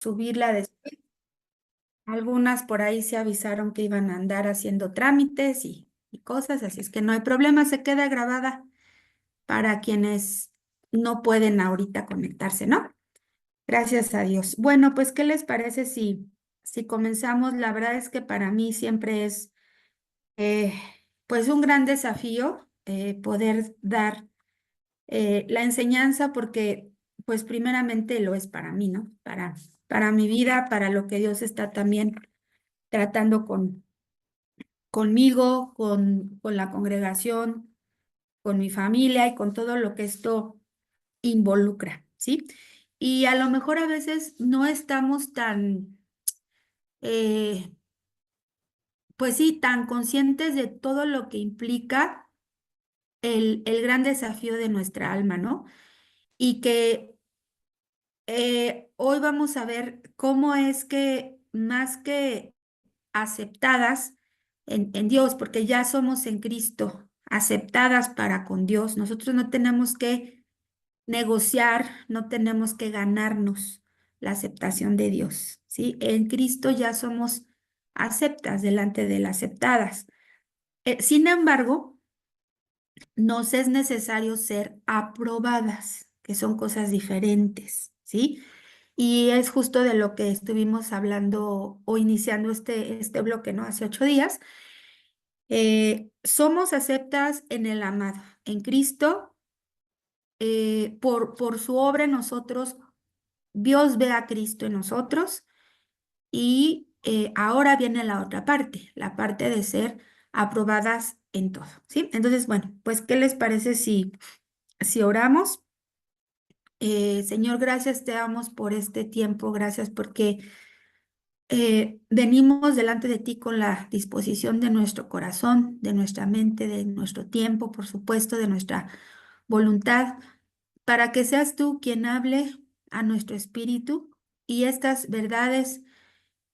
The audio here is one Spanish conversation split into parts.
subirla después. Algunas por ahí se avisaron que iban a andar haciendo trámites y cosas, así es que no hay problema, se queda grabada para quienes no pueden ahorita conectarse, ¿no? Gracias a Dios. Bueno, pues, ¿qué les parece si comenzamos? La verdad es que para mí siempre es, eh, pues, un gran desafío poder dar la enseñanza porque, pues, primeramente lo es para mí, ¿no? Para mi vida, para lo que Dios está también tratando conmigo, con la congregación, con mi familia y con todo lo que esto involucra, ¿sí? Y a lo mejor a veces no estamos tan, eh, pues sí, tan conscientes de todo lo que implica el gran desafío de nuestra alma, ¿no? Y que hoy vamos a ver cómo es que más que aceptadas en Dios, porque ya somos en Cristo, aceptadas para con Dios, nosotros no tenemos que negociar, no tenemos que ganarnos la aceptación de Dios, ¿sí? En Cristo ya somos aceptas delante de las aceptadas. Sin embargo, nos es necesario ser aprobadas, que son cosas diferentes, ¿sí? Y es justo de lo que estuvimos hablando o iniciando este bloque, ¿no? Hace 8 días. Somos aceptas en el amado, en Cristo, por su obra en nosotros. Dios ve a Cristo en nosotros y ahora viene la otra parte, la parte de ser aprobadas en todo, ¿sí? Entonces, bueno, pues, ¿qué les parece si oramos? Señor, gracias te damos por este tiempo, gracias porque venimos delante de ti con la disposición de nuestro corazón, de nuestra mente, de nuestro tiempo, por supuesto, de nuestra voluntad, para que seas tú quien hable a nuestro espíritu y estas verdades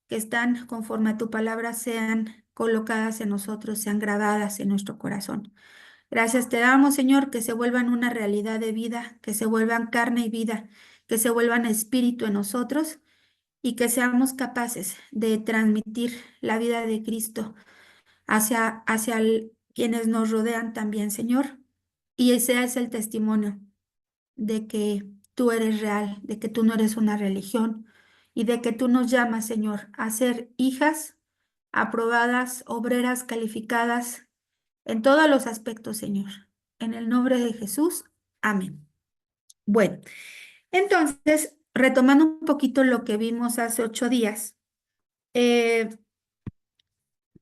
que están conforme a tu palabra sean colocadas en nosotros, sean grabadas en nuestro corazón. Gracias te damos, Señor, que se vuelvan una realidad de vida, que se vuelvan carne y vida, que se vuelvan espíritu en nosotros y que seamos capaces de transmitir la vida de Cristo hacia quienes nos rodean también, Señor. Y ese es el testimonio de que tú eres real, de que tú no eres una religión y de que tú nos llamas, Señor, a ser hijas aprobadas, obreras calificadas en todos los aspectos, Señor. En el nombre de Jesús, amén. Bueno, entonces, retomando un poquito lo que vimos hace 8 días, eh,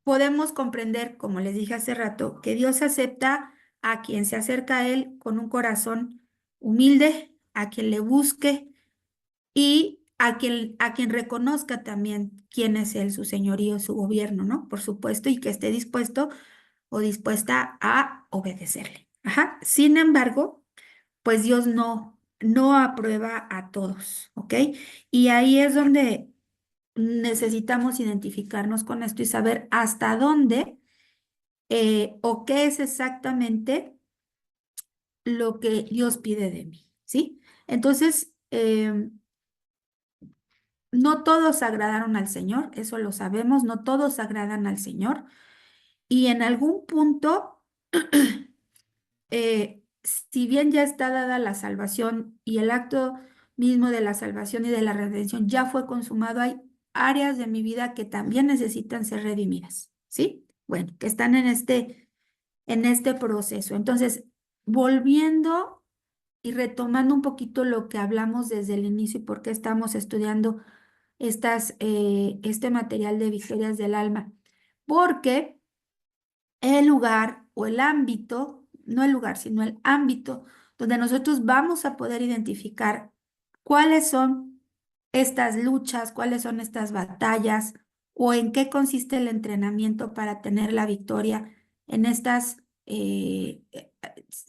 podemos comprender, como les dije hace rato, que Dios acepta a quien se acerca a Él con un corazón humilde, a quien le busque y a quien reconozca también quién es Él, su señorío, su gobierno, ¿no? Por supuesto, y que esté dispuesto o dispuesta a obedecerle. Ajá. Sin embargo, pues Dios no aprueba a todos, ¿ok? Y ahí es donde necesitamos identificarnos con esto y saber hasta dónde o qué es exactamente lo que Dios pide de mí, ¿sí? Entonces, no todos agradaron al Señor, eso lo sabemos, no todos agradan al Señor. Y en algún punto, si bien ya está dada la salvación y el acto mismo de la salvación y de la redención ya fue consumado, hay áreas de mi vida que también necesitan ser redimidas, ¿sí? Bueno, que están en este proceso. Entonces, volviendo y retomando un poquito lo que hablamos desde el inicio y por qué estamos estudiando este material de Victorias del Alma, porque el lugar o el ámbito, no el lugar, sino el ámbito donde nosotros vamos a poder identificar cuáles son estas luchas, cuáles son estas batallas o en qué consiste el entrenamiento para tener la victoria en estas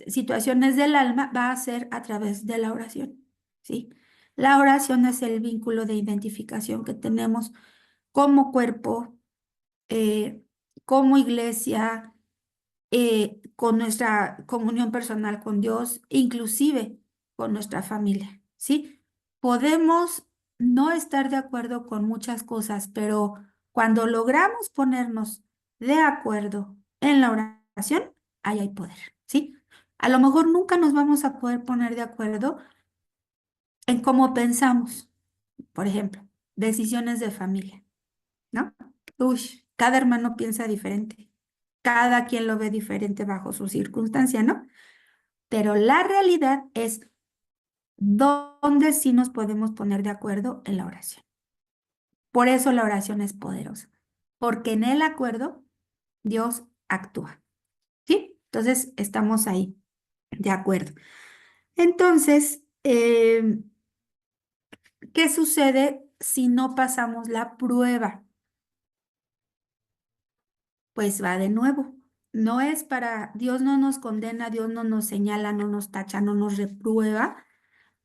situaciones del alma, va a ser a través de la oración, ¿sí? La oración es el vínculo de identificación que tenemos como cuerpo, eh, como iglesia, con nuestra comunión personal con Dios, inclusive con nuestra familia, ¿sí? Podemos no estar de acuerdo con muchas cosas, pero cuando logramos ponernos de acuerdo en la oración, ahí hay poder, ¿sí? A lo mejor nunca nos vamos a poder poner de acuerdo en cómo pensamos, por ejemplo, decisiones de familia, ¿no? Uy, cada hermano piensa diferente, cada quien lo ve diferente bajo su circunstancia, ¿no? Pero la realidad es donde sí nos podemos poner de acuerdo en la oración. Por eso la oración es poderosa, porque en el acuerdo Dios actúa, ¿sí? Entonces estamos ahí, de acuerdo. Entonces, ¿qué sucede si no pasamos la prueba? Pues va de nuevo. No es para, Dios no nos condena, Dios no nos señala, no nos tacha, no nos reprueba,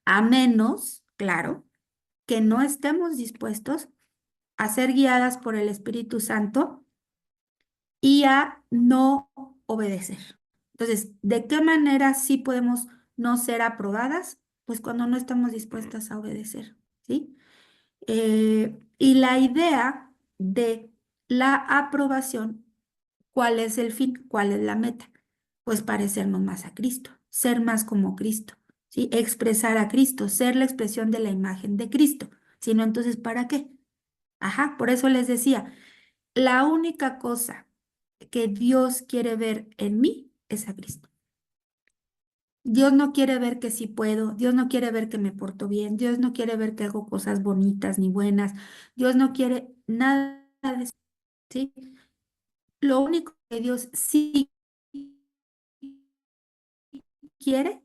a menos, claro, que no estemos dispuestos a ser guiadas por el Espíritu Santo y a no obedecer. Entonces, ¿de qué manera sí podemos no ser aprobadas? Pues cuando no estamos dispuestas a obedecer, ¿sí? Y la idea de la aprobación, ¿cuál es el fin? ¿Cuál es la meta? Pues parecernos más a Cristo, ser más como Cristo, ¿sí? Expresar a Cristo, ser la expresión de la imagen de Cristo. Si no, entonces, ¿para qué? Ajá, por eso les decía, la única cosa que Dios quiere ver en mí es a Cristo. Dios no quiere ver que sí puedo, Dios no quiere ver que me porto bien, Dios no quiere ver que hago cosas bonitas ni buenas, Dios no quiere nada de eso, ¿sí? Lo único que Dios sí quiere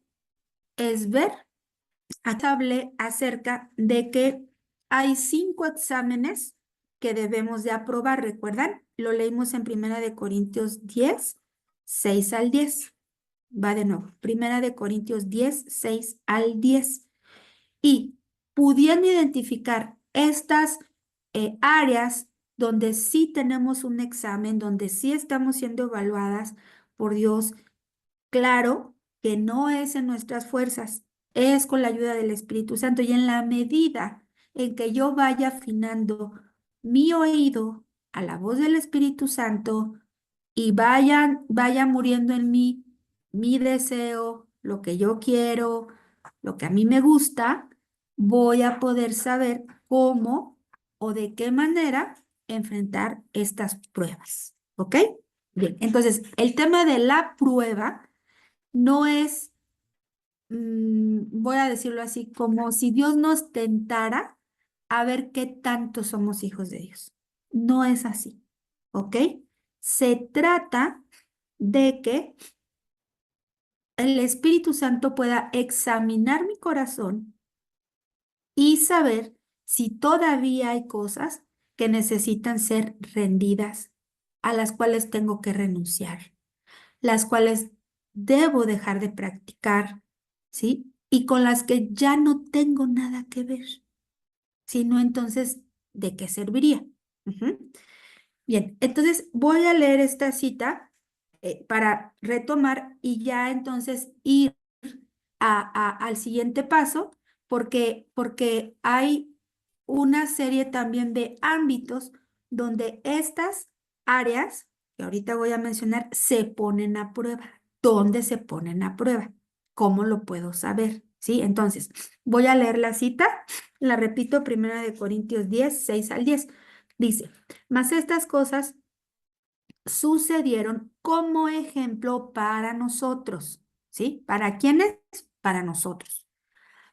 es ver, acá hablé acerca de que hay 5 exámenes que debemos de aprobar, ¿recuerdan? Lo leímos en Primera de Corintios 10, 6 al 10. Va de nuevo, Primera de Corintios 10, 6 al 10. Y pudiendo identificar estas áreas donde sí tenemos un examen, donde sí estamos siendo evaluadas por Dios, claro que no es en nuestras fuerzas, es con la ayuda del Espíritu Santo. Y en la medida en que yo vaya afinando mi oído a la voz del Espíritu Santo, y vaya muriendo en mí mi deseo, lo que yo quiero, lo que a mí me gusta, voy a poder saber cómo o de qué manera enfrentar estas pruebas. ¿Ok? Bien, entonces el tema de la prueba no es, voy a decirlo así, como si Dios nos tentara a ver qué tanto somos hijos de Dios. No es así. ¿Ok? Se trata de que el Espíritu Santo pueda examinar mi corazón y saber si todavía hay cosas que necesitan ser rendidas, a las cuales tengo que renunciar, las cuales debo dejar de practicar, ¿sí? Y con las que ya no tengo nada que ver. Si no, entonces, ¿de qué serviría? Ujú. Bien, entonces voy a leer esta cita para retomar y ya entonces ir al siguiente paso, porque hay una serie también de ámbitos donde estas áreas, que ahorita voy a mencionar, se ponen a prueba. ¿Dónde se ponen a prueba? ¿Cómo lo puedo saber? ¿Sí? Entonces, voy a leer la cita, la repito, Primera de Corintios 10, 6 al 10. Dice, mas estas cosas sucedieron como ejemplo para nosotros, ¿sí? ¿Para quiénes? Para nosotros.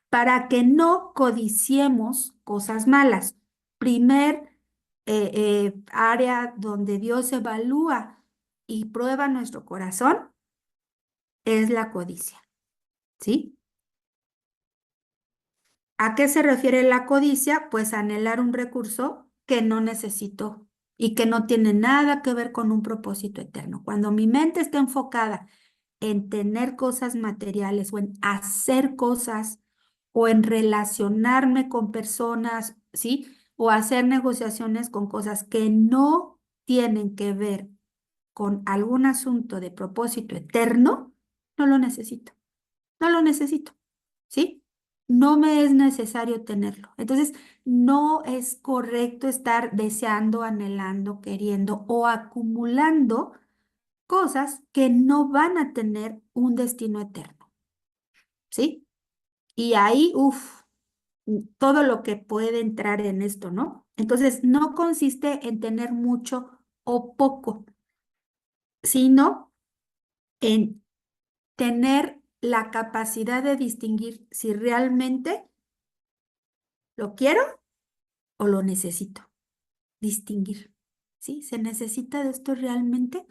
Para que no codiciemos cosas malas. Primer área donde Dios evalúa y prueba nuestro corazón es la codicia, ¿sí? ¿A qué se refiere la codicia? Pues a anhelar un recurso que no necesito y que no tiene nada que ver con un propósito eterno. Cuando mi mente está enfocada en tener cosas materiales o en hacer cosas o en relacionarme con personas, ¿sí? O hacer negociaciones con cosas que no tienen que ver con algún asunto de propósito eterno, no lo necesito, no lo necesito, ¿sí? no me es necesario tenerlo. Entonces, no es correcto estar deseando, anhelando, queriendo o acumulando cosas que no van a tener un destino eterno, ¿sí? Y ahí, uff, todo lo que puede entrar en esto, ¿no? Entonces, no consiste en tener mucho o poco, sino en tener la capacidad de distinguir si realmente lo quiero o lo necesito. Distinguir, ¿sí? ¿Se necesita de esto realmente?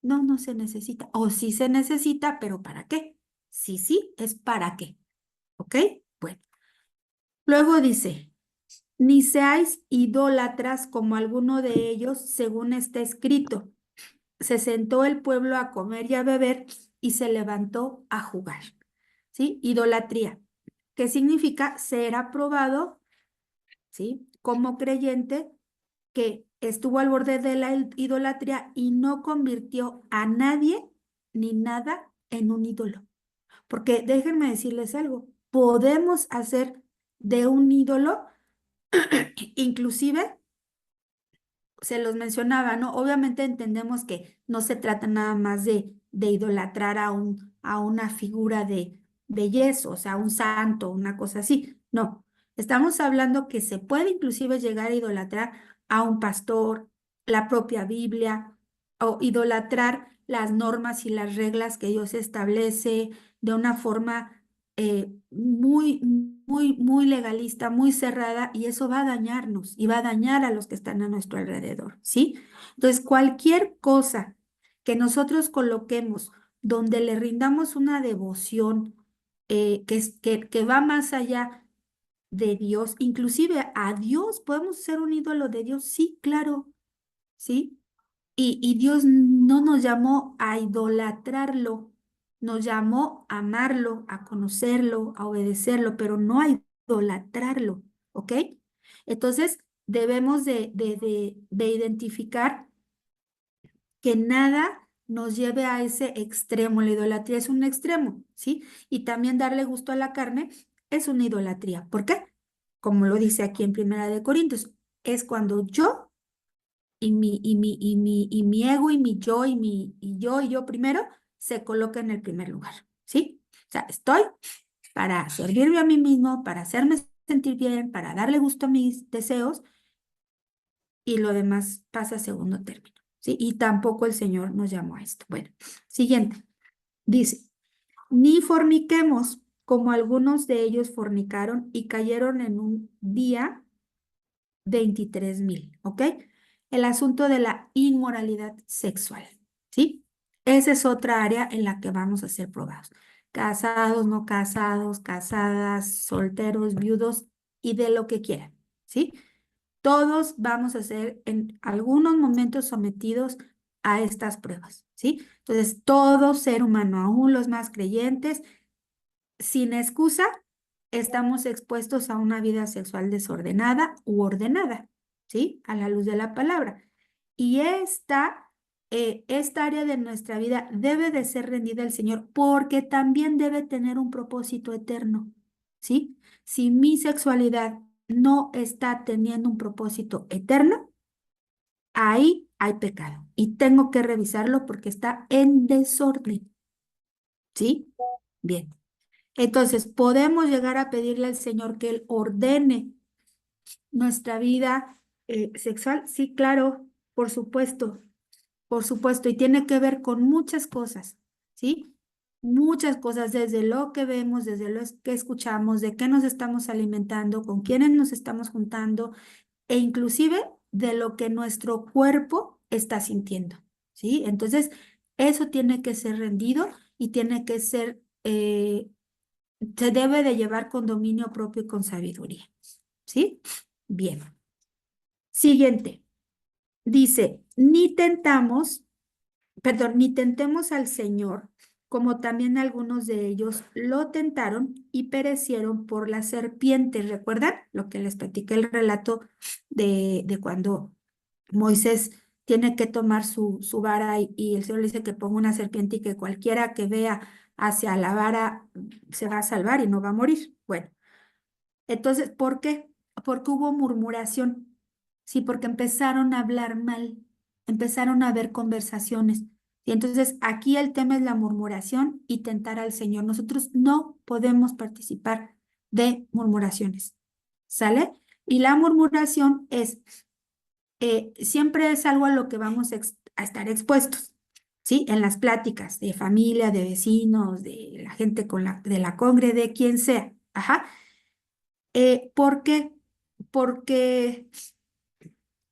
No, no se necesita. O sí se necesita, pero ¿para qué? Sí, sí, es para qué. ¿Ok? Bueno. Luego dice, ni seáis idólatras como alguno de ellos, según está escrito. Se sentó el pueblo a comer y a beber y se levantó a jugar. ¿Sí? Idolatría. ¿Qué significa? Ser aprobado, ¿sí? Como creyente que estuvo al borde de la idolatría y no convirtió a nadie ni nada en un ídolo. Porque déjenme decirles algo, podemos hacer de un ídolo, inclusive se los mencionaba, ¿no? Obviamente entendemos que no se trata nada más de idolatrar a una figura de yeso, o sea, un santo, una cosa así. No, estamos hablando que se puede inclusive llegar a idolatrar a un pastor, la propia Biblia, o idolatrar las normas y las reglas que Dios establece de una forma muy, muy legalista, muy cerrada, y eso va a dañarnos y va a dañar a los que están a nuestro alrededor, ¿sí? Entonces, cualquier cosa que nosotros coloquemos donde le rindamos una devoción que va más allá de Dios, inclusive a Dios, ¿podemos ser un ídolo de Dios? Sí, claro, ¿sí? Y Dios no nos llamó a idolatrarlo, nos llamó a amarlo, a conocerlo, a obedecerlo, pero no a idolatrarlo, ¿ok? Entonces, debemos de identificar que nada nos lleve a ese extremo. La idolatría es un extremo, ¿sí? Y también darle gusto a la carne es una idolatría. ¿Por qué? Como lo dice aquí en Primera de Corintios, es cuando yo y mi ego y mi yo y yo primero se coloca en el primer lugar, ¿sí? O sea, estoy para servirme a mí mismo, para hacerme sentir bien, para darle gusto a mis deseos y lo demás pasa a segundo término, ¿sí? Y tampoco el Señor nos llamó a esto. Bueno, siguiente. Dice, ni forniquemos como algunos de ellos fornicaron y cayeron en un día 23,000, ¿ok? El asunto de la inmoralidad sexual, ¿sí? Esa es otra área en la que vamos a ser probados. Casados, no casados, casadas, solteros, viudos y de lo que quieran, ¿sí? Todos vamos a ser en algunos momentos sometidos a estas pruebas, ¿sí? Entonces, todo ser humano, aún los más creyentes, sin excusa, estamos expuestos a una vida sexual desordenada u ordenada, ¿sí? A la luz de la palabra. Y esta área de nuestra vida debe de ser rendida al Señor porque también debe tener un propósito eterno, ¿sí? Si mi sexualidad no está teniendo un propósito eterno, ahí hay pecado y tengo que revisarlo porque está en desorden, ¿sí? Bien. Entonces, podemos llegar a pedirle al Señor que Él ordene nuestra vida sexual. Sí, claro, por supuesto, y tiene que ver con muchas cosas, ¿sí? Muchas cosas, desde lo que vemos, desde lo que escuchamos, de qué nos estamos alimentando, con quiénes nos estamos juntando, e inclusive de lo que nuestro cuerpo está sintiendo, ¿sí? Entonces, eso tiene que ser rendido y tiene que ser se debe de llevar con dominio propio y con sabiduría. ¿Sí? Bien. Siguiente. Dice, ni tentemos al Señor, como también algunos de ellos lo tentaron y perecieron por la serpiente. ¿Recuerdan lo que les platiqué el relato de cuando Moisés tiene que tomar su vara y el Señor le dice que ponga una serpiente y que cualquiera que vea hacia la vara se va a salvar y no va a morir? Bueno. Entonces, ¿por qué? Porque hubo murmuración. Sí, porque empezaron a hablar mal, empezaron a haber conversaciones. Y entonces aquí el tema es la murmuración y tentar al Señor. Nosotros no podemos participar de murmuraciones. ¿Sale? Y la murmuración es, siempre es algo a lo que vamos a estar expuestos. ¿Sí? En las pláticas de familia, de vecinos, de la gente de la congre, de quien sea. Ajá. ¿Por qué? Porque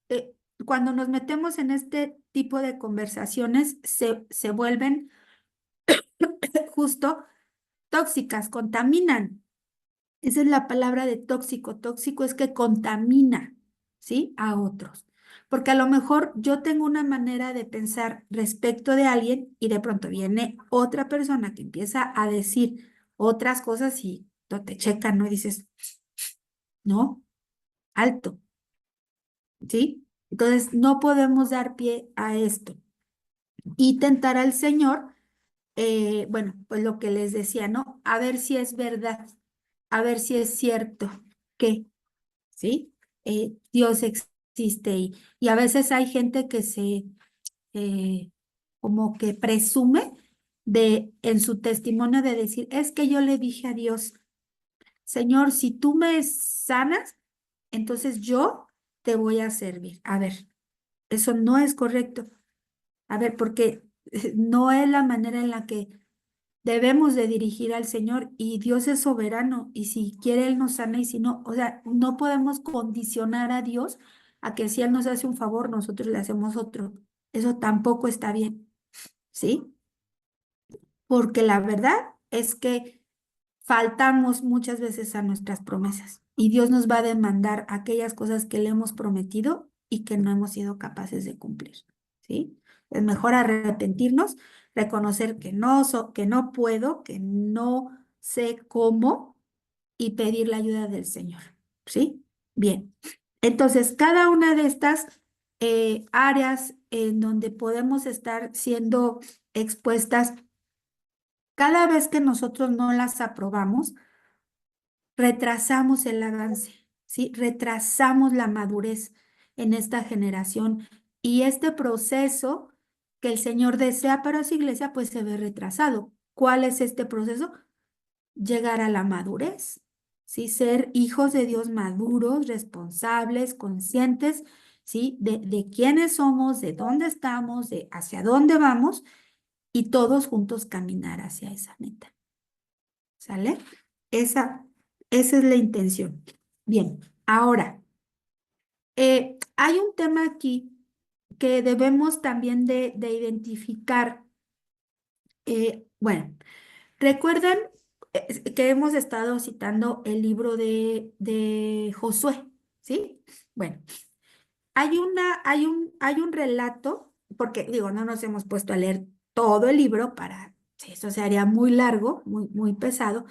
eh, cuando nos metemos en este tipo de conversaciones, se vuelven justo tóxicas, contaminan. Esa es la palabra de tóxico. Tóxico es que contamina, ¿sí? A otros. Porque a lo mejor yo tengo una manera de pensar respecto de alguien y de pronto viene otra persona que empieza a decir otras cosas y no te checan, ¿no? Y dices, no, alto. ¿Sí? Entonces, no podemos dar pie a esto y tentar al Señor, bueno, pues lo que les decía, ¿no? A ver si es verdad, a ver si es cierto que, ¿sí? Dios existe y a veces hay gente que eh, como que presume en su testimonio de decir, es que yo le dije a Dios, Señor, si tú me sanas, entonces yo te voy a servir. A ver. Eso no es correcto. A ver, porque no es la manera en la que debemos de dirigir al Señor y Dios es soberano y si quiere Él nos sana y si no, o sea, no podemos condicionar a Dios a que si Él nos hace un favor, nosotros le hacemos otro. Eso tampoco está bien, ¿sí? Porque la verdad es que faltamos muchas veces a nuestras promesas y Dios nos va a demandar aquellas cosas que le hemos prometido y que no hemos sido capaces de cumplir, ¿sí? Es mejor arrepentirnos, reconocer que no puedo, que no sé cómo y pedir la ayuda del Señor, ¿sí? Bien. Entonces, cada una de estas áreas en donde podemos estar siendo expuestas, cada vez que nosotros no las aprobamos, retrasamos el avance, ¿sí? Retrasamos la madurez en esta generación y este proceso que el Señor desea para su iglesia, pues se ve retrasado. ¿Cuál es este proceso? Llegar a la madurez, ¿sí? Ser hijos de Dios maduros, responsables, conscientes, ¿sí? De quiénes somos, de dónde estamos, de hacia dónde vamos y todos juntos caminar hacia esa meta. ¿Sale? Esa, esa es la intención. Bien, ahora, hay un tema aquí que debemos también de identificar. Bueno, recuerdan que hemos estado citando el libro de Josué, ¿sí? Bueno, hay un relato, porque digo, no nos hemos puesto a leer todo el libro para, sí, eso se haría muy largo, muy pesado,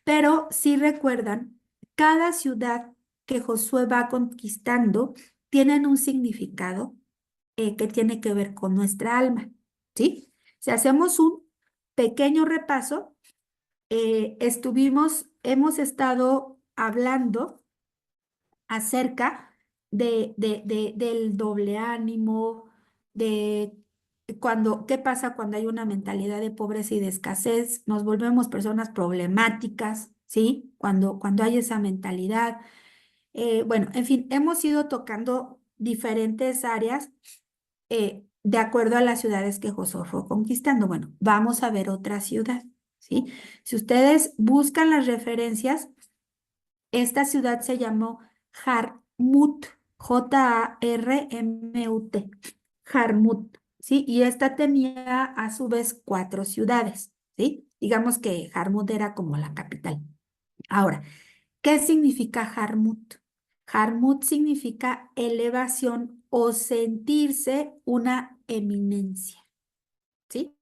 pero si recuerdan, cada ciudad que Josué va conquistando tienen un significado que tiene que ver con nuestra alma, ¿sí? Si hacemos un pequeño repaso, hemos estado hablando acerca del doble ánimo, de qué pasa cuando hay una mentalidad de pobreza y de escasez, nos volvemos personas problemáticas, ¿sí? Cuando hay esa mentalidad. Bueno, en fin, hemos ido tocando diferentes áreas de acuerdo a las ciudades que Josué fue conquistando. Bueno, vamos a ver otra ciudad, ¿sí? Si ustedes buscan las referencias, esta ciudad se llamó Jarmut, Jarmut, Jarmut, ¿sí? Y esta tenía a su vez cuatro ciudades, ¿sí? Digamos que Jarmut era como la capital. Ahora, ¿qué significa Jarmut? Jarmut significa elevación o sentirse una eminencia, ¿sí?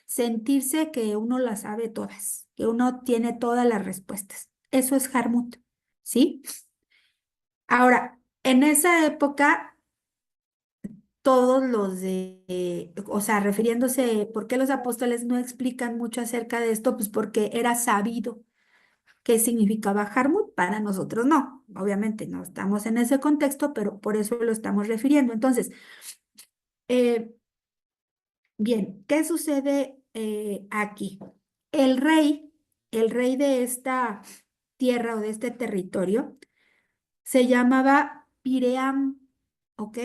Sentirse que uno las sabe todas, que uno tiene todas las respuestas. Eso es Jarmut, ¿sí? Ahora, en esa época, todos o sea, refiriéndose, ¿por qué los apóstoles no explican mucho acerca de esto? Pues porque era sabido. ¿Qué significaba Jarmut? Para nosotros no, obviamente no estamos en ese contexto, pero por eso lo estamos refiriendo. Entonces, eh, bien, ¿qué sucede aquí? El rey, el rey de esta tierra o de este territorio, se llamaba Piream, ¿ok?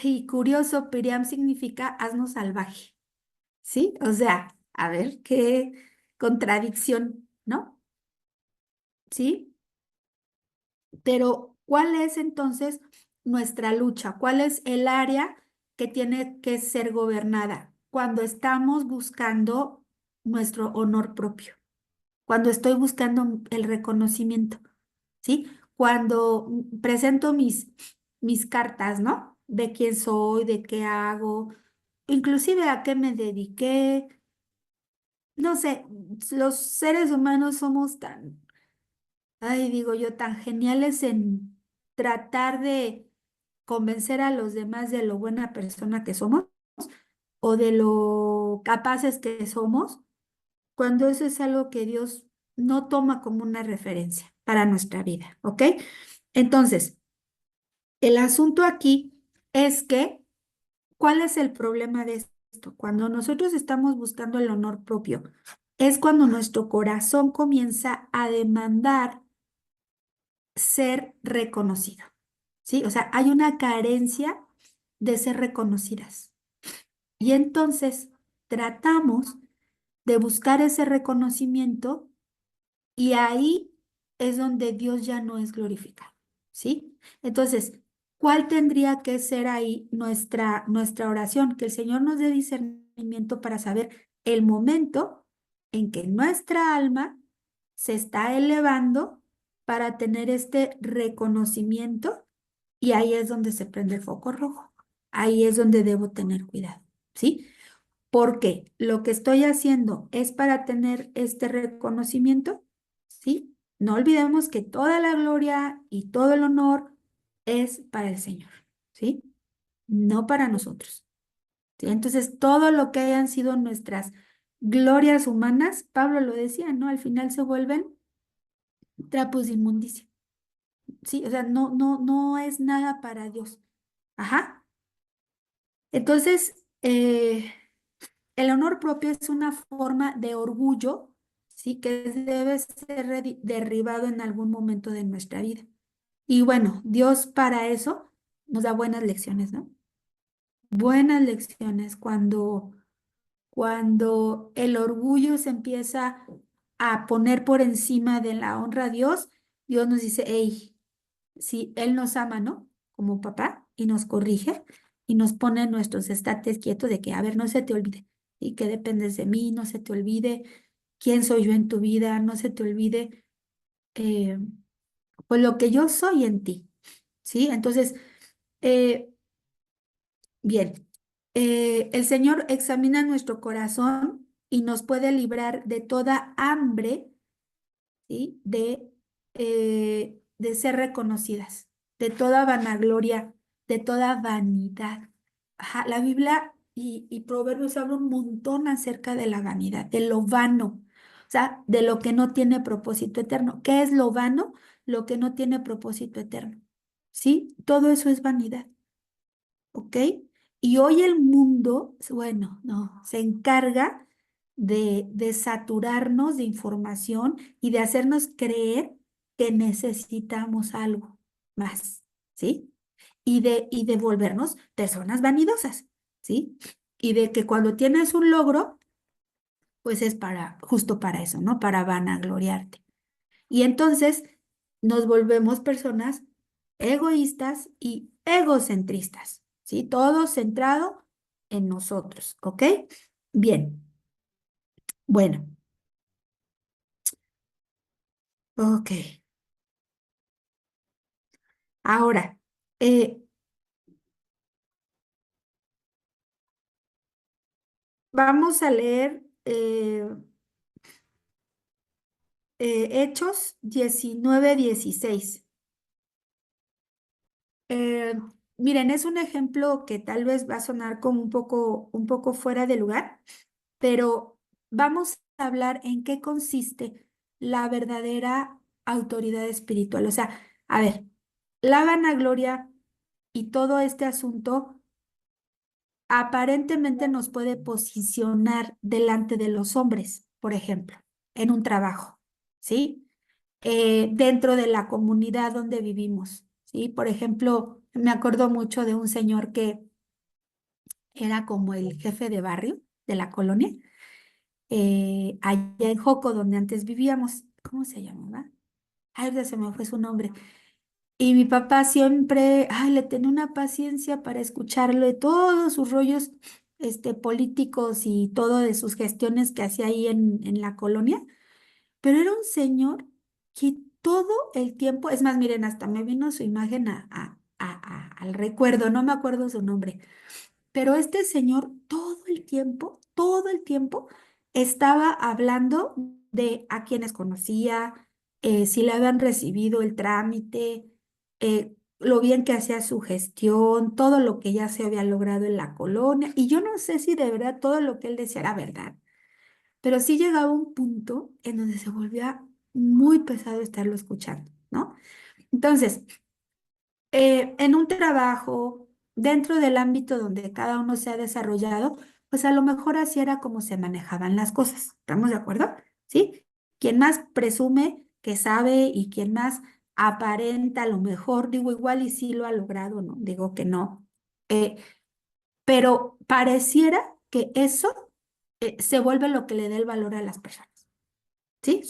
Y curioso, Piream significa asno salvaje, ¿sí? O sea, a ver, qué contradicción, ¿no? ¿Sí? Pero, ¿cuál es entonces nuestra lucha? ¿Cuál es el área que tiene que ser gobernada? Cuando estamos buscando nuestro honor propio, cuando estoy buscando el reconocimiento, ¿sí? Cuando presento mis cartas, ¿no? De quién soy, de qué hago, inclusive a qué me dediqué. No sé, los seres humanos somos tan, ay, digo yo, tan geniales en tratar de convencer a los demás de lo buena persona que somos o de lo capaces que somos, cuando eso es algo que Dios no toma como una referencia para nuestra vida, ¿ok? Entonces, el asunto aquí es que, ¿cuál es el problema de esto? Cuando nosotros estamos buscando el honor propio, es cuando nuestro corazón comienza a demandar ser reconocido, ¿sí? O sea, hay una carencia de ser reconocidas. Y entonces tratamos de buscar ese reconocimiento y ahí es donde Dios ya no es glorificado, ¿sí? Entonces, ¿cuál tendría que ser ahí nuestra oración? Que el Señor nos dé discernimiento para saber el momento en que nuestra alma se está elevando para tener este reconocimiento y ahí es donde se prende el foco rojo. Ahí es donde debo tener cuidado, ¿sí? Porque lo que estoy haciendo es para tener este reconocimiento, ¿sí? No olvidemos que toda la gloria y todo el honor es para el Señor, ¿sí? No para nosotros, ¿sí? Entonces, todo lo que hayan sido nuestras glorias humanas, Pablo lo decía, ¿no? Al final se vuelven trapos de inmundicia, ¿sí? O sea, no es nada para Dios. Ajá. Entonces, el honor propio es una forma de orgullo, ¿sí? Que debe ser derribado en algún momento de nuestra vida. Y bueno, Dios para eso nos da buenas lecciones, ¿no? Buenas lecciones cuando el orgullo se empieza a poner por encima de la honra a Dios, Dios nos dice, hey, si Él nos ama, ¿no? Como papá, y nos corrige y nos pone nuestros estates quietos de que, a ver, no se te olvide y que dependes de mí, no se te olvide quién soy yo en tu vida, no se te olvide eh, pues lo que yo soy en ti, ¿sí? Entonces, eh, bien, el Señor examina nuestro corazón y nos puede librar de toda hambre, ¿sí? De ser reconocidas, de toda vanagloria, de toda vanidad. Ajá, la Biblia y Proverbios habla un montón acerca de la vanidad, de lo vano, o sea, de lo que no tiene propósito eterno. ¿Qué es lo vano? Lo que no tiene propósito eterno. ¿Sí? Todo eso es vanidad. ¿Ok? Y hoy el mundo, bueno, no, se encarga de saturarnos de información y de hacernos creer que necesitamos algo más, ¿sí? Y de volvernos personas vanidosas, ¿sí? Y de que cuando tienes un logro, pues es justo para eso, ¿no? Para vanagloriarte. Y entonces nos volvemos personas egoístas y egocentristas, ¿sí? Todo centrado en nosotros, ¿ok? Bien, bueno, ok. Ahora, eh, vamos a leer Hechos 19:16. Eh, Miren, es un ejemplo que tal vez va a sonar como un poco fuera de lugar, pero vamos a hablar en qué consiste la verdadera autoridad espiritual. O sea, a ver, la vanagloria y todo este asunto aparentemente nos puede posicionar delante de los hombres, por ejemplo, en un trabajo, ¿sí? Dentro de la comunidad donde vivimos, ¿sí? Por ejemplo, me acuerdo mucho de un señor que era como el jefe de barrio de la colonia, allá en Joco, donde antes vivíamos. ¿Cómo se llamaba? Ay, ya se me fue su nombre. Y mi papá siempre, ay, le tenía una paciencia para escucharle todos sus rollos, políticos y todo de sus gestiones que hacía ahí en la colonia. Pero era un señor que todo el tiempo, es más, miren, hasta me vino su imagen al recuerdo, no me acuerdo su nombre, pero este señor todo el tiempo estaba hablando de a quienes conocía, si le habían recibido el trámite, lo bien que hacía su gestión, todo lo que ya se había logrado en la colonia. Y yo no sé si de verdad todo lo que él decía era verdad, pero sí llegaba un punto en donde se volvía muy pesado estarlo escuchando, ¿no? Entonces, en un trabajo, dentro del ámbito donde cada uno se ha desarrollado, pues a lo mejor así era como se manejaban las cosas. ¿Estamos de acuerdo? ¿Sí? Quien más presume que sabe y quien más aparenta a lo mejor, digo igual y sí lo ha logrado, no digo que no. Eh, pero pareciera que eso se vuelve lo que le da el valor a las personas. ¿Sí?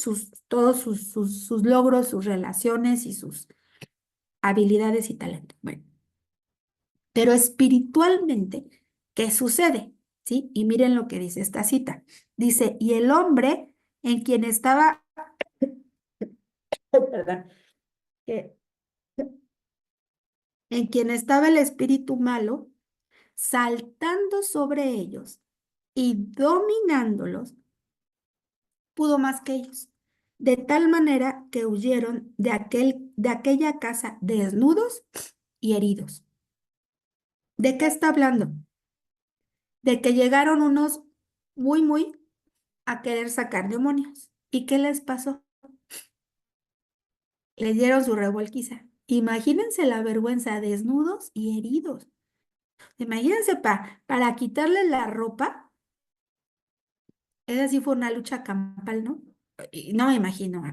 Todos sus logros, sus relaciones y sus habilidades y talentos. Bueno. Pero espiritualmente, ¿qué sucede? ¿Sí? Y miren lo que dice esta cita. Dice, y el hombre en quien estaba, perdón, que- en quien estaba el espíritu malo, saltando sobre ellos y dominándolos, pudo más que ellos, de tal manera que huyeron de aquella casa desnudos y heridos. ¿De qué está hablando? De que llegaron unos muy a querer sacar demonios. ¿Y qué les pasó? Les dieron su revolquiza. Imagínense la vergüenza, desnudos y heridos. Imagínense para quitarles la ropa, esa sí fue una lucha campal, ¿no? Y no me imagino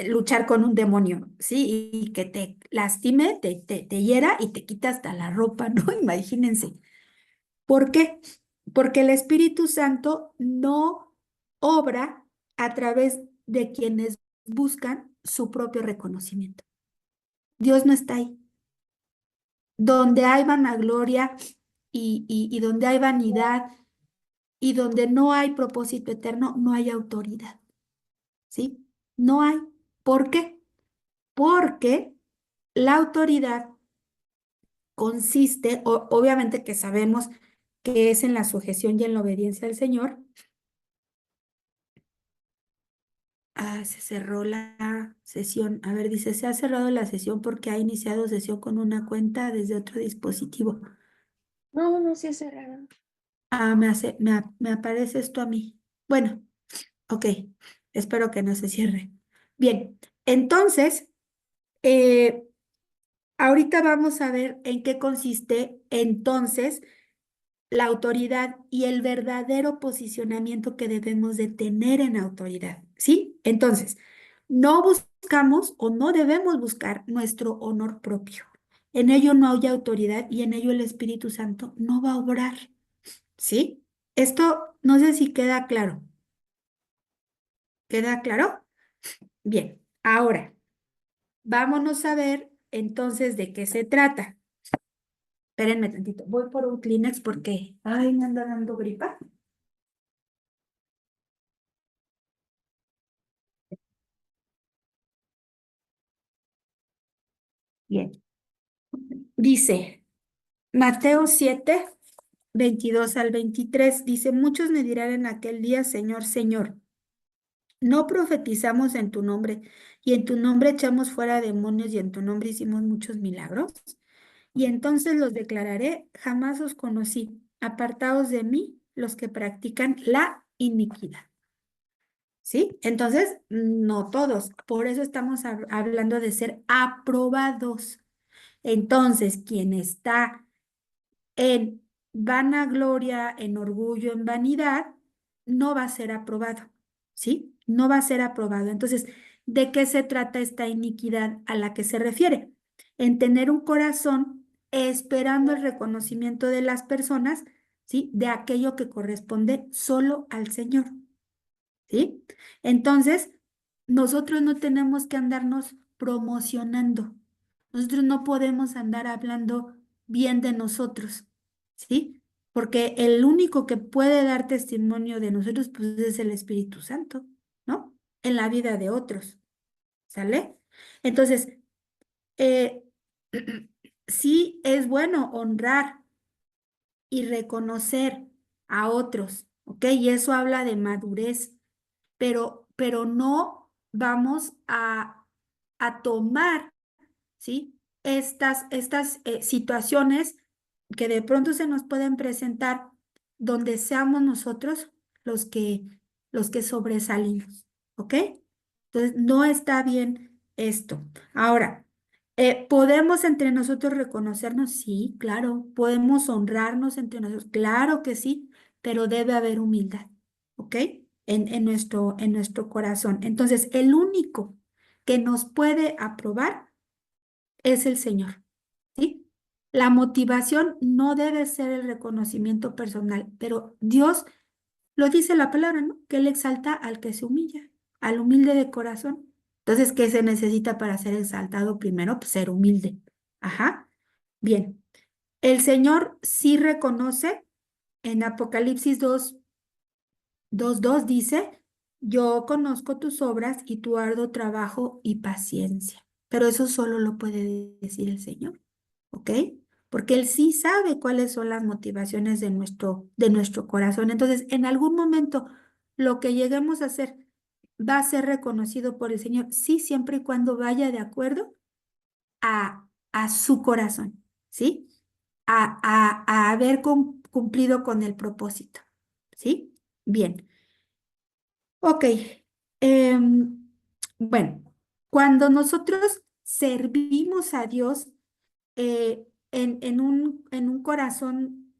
luchar con un demonio, ¿sí? Y que te lastime, te hiera y te quita hasta la ropa, ¿no? Imagínense. ¿Por qué? Porque el Espíritu Santo no obra a través de quienes buscan su propio reconocimiento. Dios no está ahí. Donde hay vanagloria y donde hay vanidad y donde no hay propósito eterno, no hay autoridad, ¿sí? No hay. ¿Por qué? Porque la autoridad consiste, obviamente que sabemos que es en la sujeción y en la obediencia al Señor. Ah, se cerró la sesión. A ver, dice, se ha cerrado la sesión porque ha iniciado sesión con una cuenta desde otro dispositivo. No, no se cerraron. Ah, me aparece esto a mí. Bueno, ok. Espero que no se cierre. Bien, entonces, eh, ahorita vamos a ver en qué consiste entonces la autoridad y el verdadero posicionamiento que debemos de tener en autoridad, ¿sí? Entonces, no buscamos o no debemos buscar nuestro honor propio. En ello no hay autoridad y en ello el Espíritu Santo no va a obrar, ¿sí? Esto no sé si queda claro. ¿Queda claro? Bien, ahora vámonos a ver entonces de qué se trata. Espérenme tantito, voy por un Kleenex porque, ay, me anda dando gripa. Bien, dice Mateo 7, 22 al 23, dice, muchos me dirán en aquel día, Señor, Señor, no profetizamos en tu nombre y en tu nombre echamos fuera demonios y en tu nombre hicimos muchos milagros. Y entonces los declararé, jamás os conocí, apartaos de mí los que practican la iniquidad. ¿sí? Entonces, no todos. Por eso estamos hablando de ser aprobados. Entonces, quien está en vanagloria, en orgullo, en vanidad, no va a ser aprobado, ¿sí? No va a ser aprobado. Entonces, ¿de qué se trata esta iniquidad a la que se refiere? En tener un corazón esperando el reconocimiento de las personas, ¿sí? De aquello que corresponde solo al Señor, ¿sí? Entonces, nosotros no tenemos que andarnos promocionando. Nosotros no podemos andar hablando bien de nosotros, ¿sí? Porque el único que puede dar testimonio de nosotros, pues, es el Espíritu Santo, ¿no? En la vida de otros, ¿sale? Entonces, eh, sí es bueno honrar y reconocer a otros, ¿ok? Y eso habla de madurez, pero no vamos a tomar, ¿sí? Estas situaciones que de pronto se nos pueden presentar donde seamos nosotros los que sobresalimos, ¿ok? Entonces, no está bien esto. Ahora, ¿podemos entre nosotros reconocernos? Sí, claro. ¿Podemos honrarnos entre nosotros? Claro que sí, pero debe haber humildad, ¿ok? En nuestro corazón. Entonces, el único que nos puede aprobar es el Señor, ¿sí? La motivación no debe ser el reconocimiento personal, pero Dios lo dice la palabra, ¿no? Que Él exalta al que se humilla, al humilde de corazón. Entonces, ¿qué se necesita para ser exaltado? Primero, pues, ser humilde. Ajá. Bien. El Señor sí reconoce en Apocalipsis 2:2 dice, yo conozco tus obras y tu arduo trabajo y paciencia. Pero eso solo lo puede decir el Señor, ¿ok? Porque Él sí sabe cuáles son las motivaciones de nuestro corazón. Entonces, en algún momento, lo que lleguemos a hacer va a ser reconocido por el Señor, sí, siempre y cuando vaya de acuerdo a su corazón, ¿sí? A haber cumplido con el propósito, ¿sí? Bien. Ok. em, bueno, cuando nosotros servimos a Dios en un corazón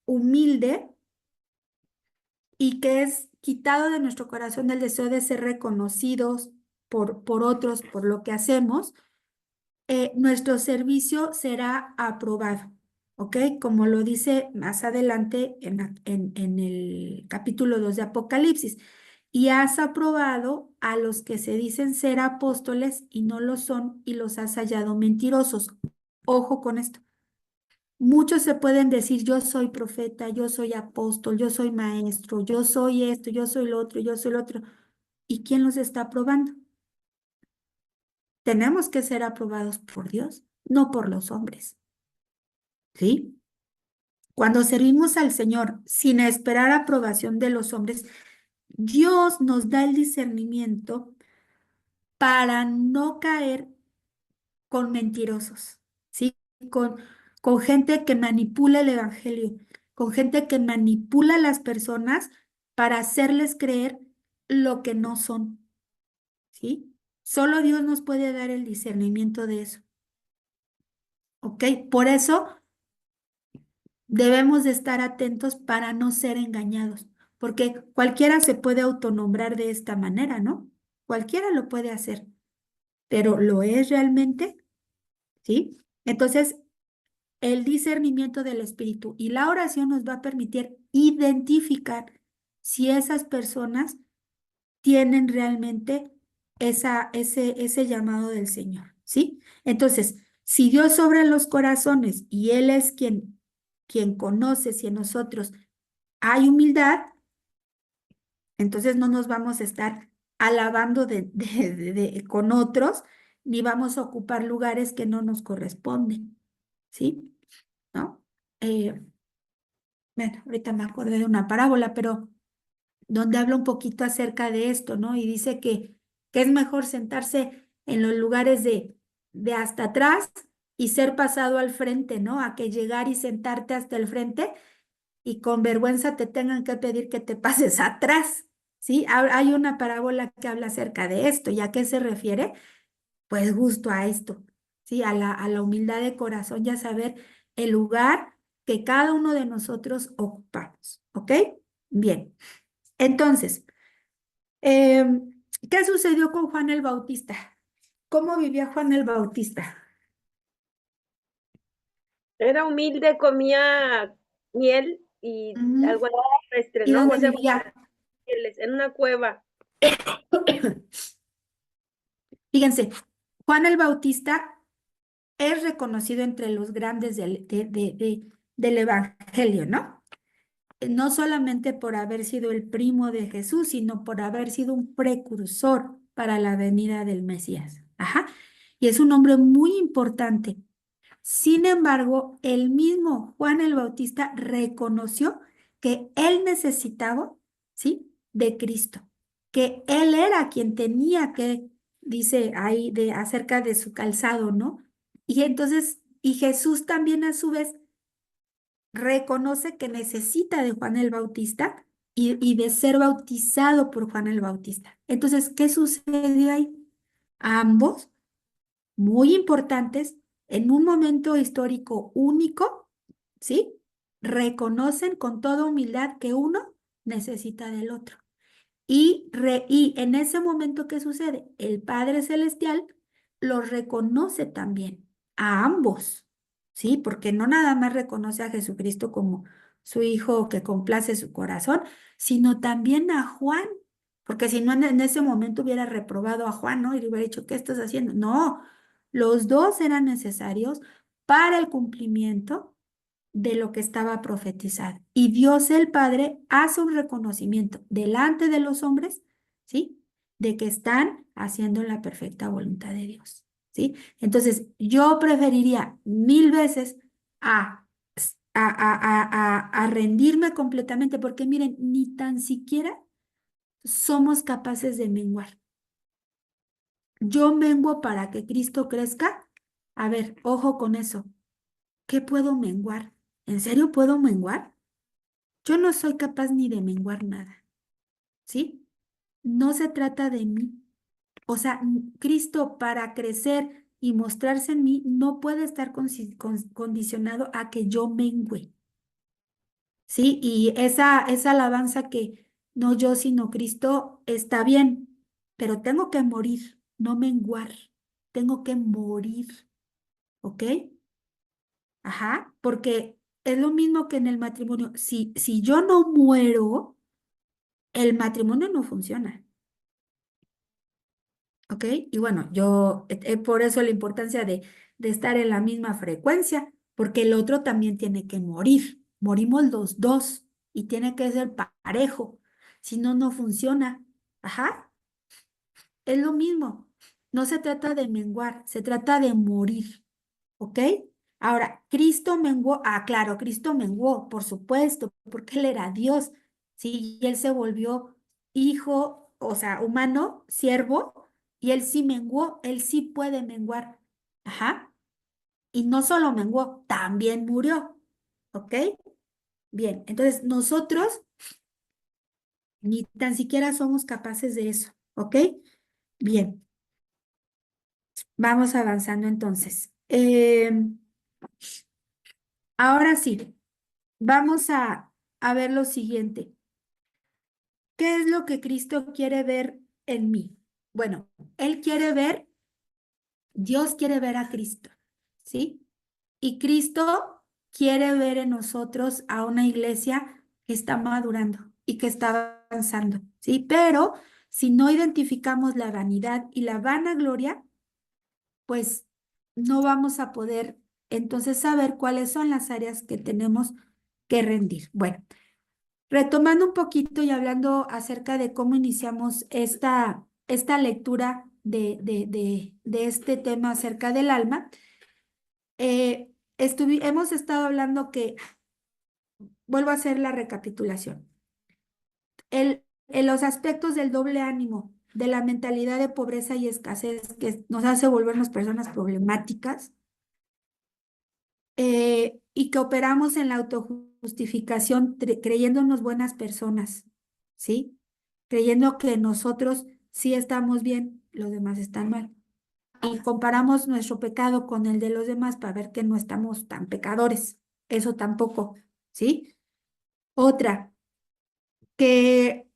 humilde y que es quitado de nuestro corazón el deseo de ser reconocidos por otros, por lo que hacemos, nuestro servicio será aprobado, ¿ok? Como lo dice más adelante en el capítulo 2 de Apocalipsis. Y has aprobado a los que se dicen ser apóstoles y no lo son, y los has hallado mentirosos. Ojo con esto. Muchos se pueden decir, yo soy profeta, yo soy apóstol, yo soy maestro, yo soy esto, yo soy lo otro, yo soy lo otro. ¿Y quién los está aprobando? Tenemos que ser aprobados por Dios, no por los hombres, ¿sí? Cuando servimos al Señor sin esperar aprobación de los hombres, Dios nos da el discernimiento para no caer con mentirosos, ¿sí? Con, con gente que manipula el evangelio, con gente que manipula a las personas para hacerles creer lo que no son, ¿sí? Solo Dios nos puede dar el discernimiento de eso, ¿ok? Por eso debemos de estar atentos para no ser engañados, porque cualquiera se puede autonombrar de esta manera, ¿no? Cualquiera lo puede hacer, pero ¿lo es realmente? ¿Sí? Entonces, el discernimiento del espíritu y la oración nos va a permitir identificar si esas personas tienen realmente ese llamado del Señor, ¿sí? Entonces, si Dios obra en los corazones y Él es quien conoce si en nosotros hay humildad, entonces no nos vamos a estar alabando con otros, ni vamos a ocupar lugares que no nos corresponden, ¿sí? ¿No? Eh, bueno, ahorita me acordé de una parábola, pero donde habla un poquito acerca de esto, ¿no? Y dice que es mejor sentarse en los lugares de hasta atrás y ser pasado al frente, ¿no? A que llegar y sentarte hasta el frente y con vergüenza te tengan que pedir que te pases atrás, ¿sí? Hay una parábola que habla acerca de esto. ¿Y a qué se refiere? Pues justo a esto, ¿sí? A la humildad de corazón y a saber el lugar que cada uno de nosotros ocupamos, ¿ok? Bien, entonces, ¿qué sucedió con Juan el Bautista? ¿Cómo vivía Juan el Bautista? Era humilde, comía miel y Ujú. algo terrestre, ¿Y ¿no? dónde O sea, vivía? en una cueva. Fíjense, Juan el Bautista es reconocido entre los grandes del Evangelio, ¿no? No solamente por haber sido el primo de Jesús, sino por haber sido un precursor para la venida del Mesías. Ajá. Y es un hombre muy importante. Sin embargo, el mismo Juan el Bautista reconoció que él necesitaba, ¿sí? De Cristo, que él era quien tenía que, dice ahí acerca de su calzado, ¿no? Y entonces, y Jesús también a su vez reconoce que necesita de Juan el Bautista y de ser bautizado por Juan el Bautista. Entonces, ¿qué sucedió ahí? Ambos, muy importantes, en un momento histórico único, ¿sí? Reconocen con toda humildad que uno necesita del otro. Y en ese momento, ¿qué sucede? El Padre Celestial los reconoce también a ambos, ¿sí? Porque no nada más reconoce a Jesucristo como su Hijo que complace su corazón, sino también a Juan, porque si no en ese momento hubiera reprobado a Juan, ¿no? Y le hubiera dicho, ¿qué estás haciendo? No, los dos eran necesarios para el cumplimiento de lo que estaba profetizado. Y Dios el Padre hace un reconocimiento delante de los hombres, ¿sí? De que están haciendo la perfecta voluntad de Dios, ¿sí? Entonces, yo preferiría mil veces a, a rendirme completamente, porque miren, ni tan siquiera somos capaces de menguar. Yo menguo para que Cristo crezca. A ver, ojo con eso. ¿Qué puedo menguar? ¿En serio puedo menguar? Yo no soy capaz ni de menguar nada, ¿sí? No se trata de mí. O sea, Cristo para crecer y mostrarse en mí no puede estar condicionado a que yo mengüe, ¿sí? Y esa alabanza que no yo sino Cristo está bien, pero tengo que morir, no menguar. Tengo que morir, ¿ok? Ajá, porque es lo mismo que en el matrimonio. Si yo no muero, el matrimonio no funciona, ¿ok? Y bueno, por eso la importancia de estar en la misma frecuencia, porque el otro también tiene que morir. Morimos los dos y tiene que ser parejo, si no, no funciona. Ajá, es lo mismo. No se trata de menguar, se trata de morir, ¿ok? Ahora, Cristo menguó, claro, Cristo menguó, por supuesto, porque Él era Dios, ¿sí? Y Él se volvió hijo, o sea, humano, siervo, y Él sí menguó, Él sí puede menguar, ajá. Y no solo menguó, también murió, ¿ok? Bien, entonces nosotros ni tan siquiera somos capaces de eso, ¿ok? Bien, vamos avanzando entonces. Ahora sí. Vamos a ver lo siguiente. ¿Qué es lo que Cristo quiere ver en mí? Bueno, Él quiere ver, Dios quiere ver a Cristo, ¿sí? Y Cristo quiere ver en nosotros a una iglesia que está madurando y que está avanzando, ¿sí? Pero si no identificamos la vanidad y la vanagloria, pues no vamos a poder entonces saber cuáles son las áreas que tenemos que rendir. Bueno. Retomando un poquito y hablando acerca de cómo iniciamos esta lectura de este tema acerca del alma, hemos estado hablando que, vuelvo a hacer la recapitulación, en los aspectos del doble ánimo, de la mentalidad de pobreza y escasez que nos hace volvernos personas problemáticas, y que operamos en la autojustificación creyéndonos buenas personas, ¿sí? creyendo que nosotros sí estamos bien, los demás están mal. Y comparamos nuestro pecado con el de los demás para ver que no estamos tan pecadores. Eso tampoco, ¿sí? Otra, que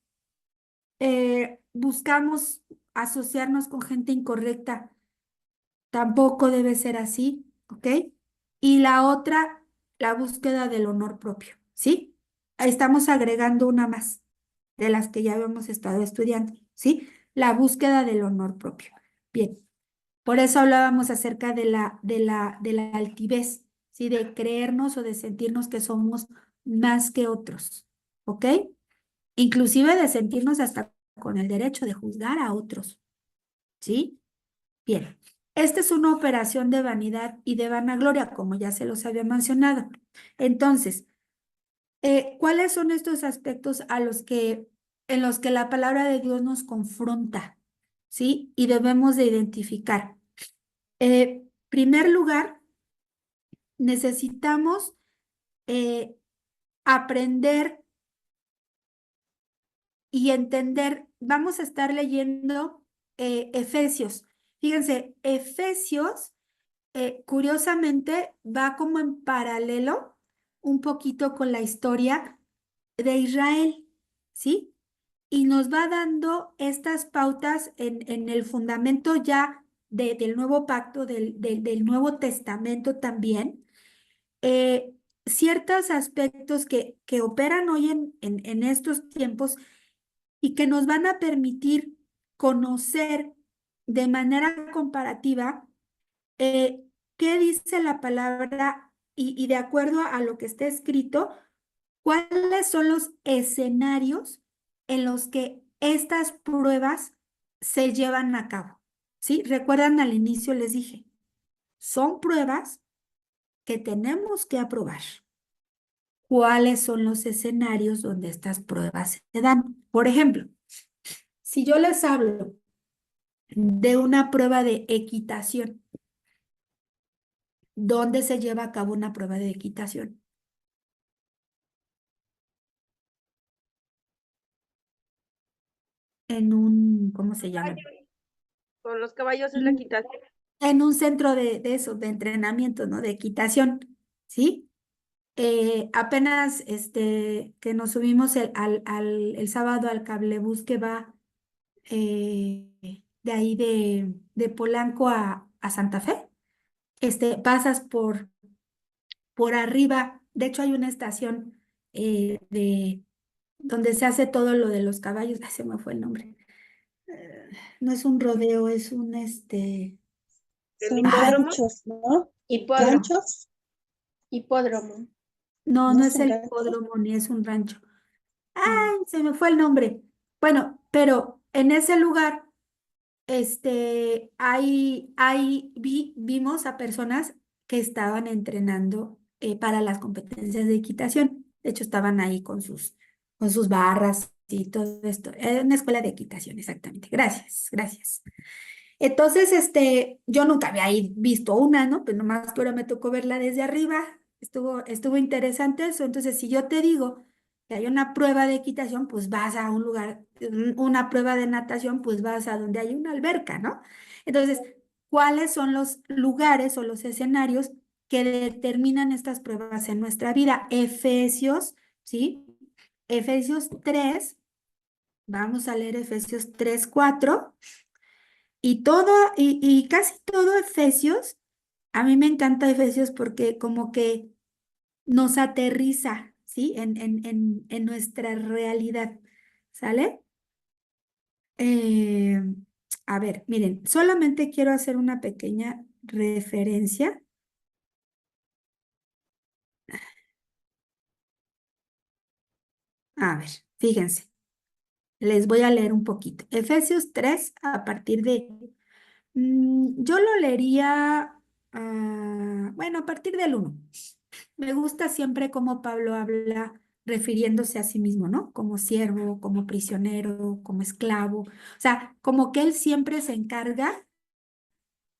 buscamos asociarnos con gente incorrecta. Tampoco debe ser así, ¿ok? Y la otra, la búsqueda del honor propio, ¿sí? Ahí estamos agregando una más de las que ya habíamos estado estudiando, ¿sí? La búsqueda del honor propio. Bien, por eso hablábamos acerca de la altivez, ¿sí? De creernos o de sentirnos que somos más que otros, ¿ok? Inclusive de sentirnos hasta con el derecho de juzgar a otros, ¿sí? Bien, esta es una operación de vanidad y de vanagloria, como ya se los había mencionado. Entonces, ¿cuáles son estos aspectos en los que la palabra de Dios nos confronta? ¿Sí? Y debemos de identificar. Primer lugar, necesitamos eh, aprender y entender. Vamos a estar leyendo Efesios. Fíjense, Efesios curiosamente va como en paralelo un poquito con la historia de Israel, ¿sí? Y nos va dando estas pautas en el fundamento ya del nuevo pacto, del Nuevo Testamento también, ciertos aspectos que operan hoy en estos tiempos y que nos van a permitir conocer de manera comparativa qué dice la palabra y de acuerdo a lo que está escrito, cuáles son los escenarios en los que estas pruebas se llevan a cabo. ¿Sí? Recuerdan al inicio les dije, son pruebas que tenemos que aprobar. ¿Cuáles son los escenarios donde estas pruebas se dan? Por ejemplo, si yo les hablo de una prueba de equitación, ¿dónde se lleva a cabo una prueba de equitación? En un, ¿cómo se llama? Con los caballos es la equitación. En un centro de eso, de entrenamiento, ¿no? De equitación, ¿sí? Apenas que nos subimos el sábado al cablebús que va de ahí de Polanco a Santa Fe, pasas por arriba, de hecho hay una estación donde se hace todo lo de los caballos, ay, se me fue el nombre. No es un rodeo, es un El Son ay, hipódromo. ranchos, ¿no? ¿cómo? Hipódromo. Ranchos, Hipódromo. No, no no es son el ranchos. hipódromo ni es un rancho. Mm. Ay, se me fue el nombre. Bueno, pero en ese lugar, vimos a personas que estaban entrenando para las competencias de equitación. De hecho, estaban ahí con sus barras y todo esto. Era una escuela de equitación, exactamente. Gracias, gracias. Entonces, yo nunca había visto una, ¿no? Pues nomás que ahora me tocó verla desde arriba. Estuvo interesante eso. Entonces, si yo te digo que hay una prueba de equitación, pues vas a un lugar, una prueba de natación, pues vas a donde hay una alberca, ¿no? Entonces, ¿cuáles son los lugares o los escenarios que determinan estas pruebas en nuestra vida? Efesios, ¿sí? Efesios 3, vamos a leer Efesios 3:4. Y casi todo Efesios, a mí me encanta Efesios porque como que nos aterriza, ¿sí? En nuestra realidad, ¿sale? Eh, a ver, miren, solamente quiero hacer una pequeña referencia. A ver, fíjense, les voy a leer un poquito. Efesios 3, a partir yo lo leería, bueno, a partir del 1. Me gusta siempre cómo Pablo habla refiriéndose a sí mismo, ¿no? Como siervo, como prisionero, como esclavo. O sea, como que él siempre se encarga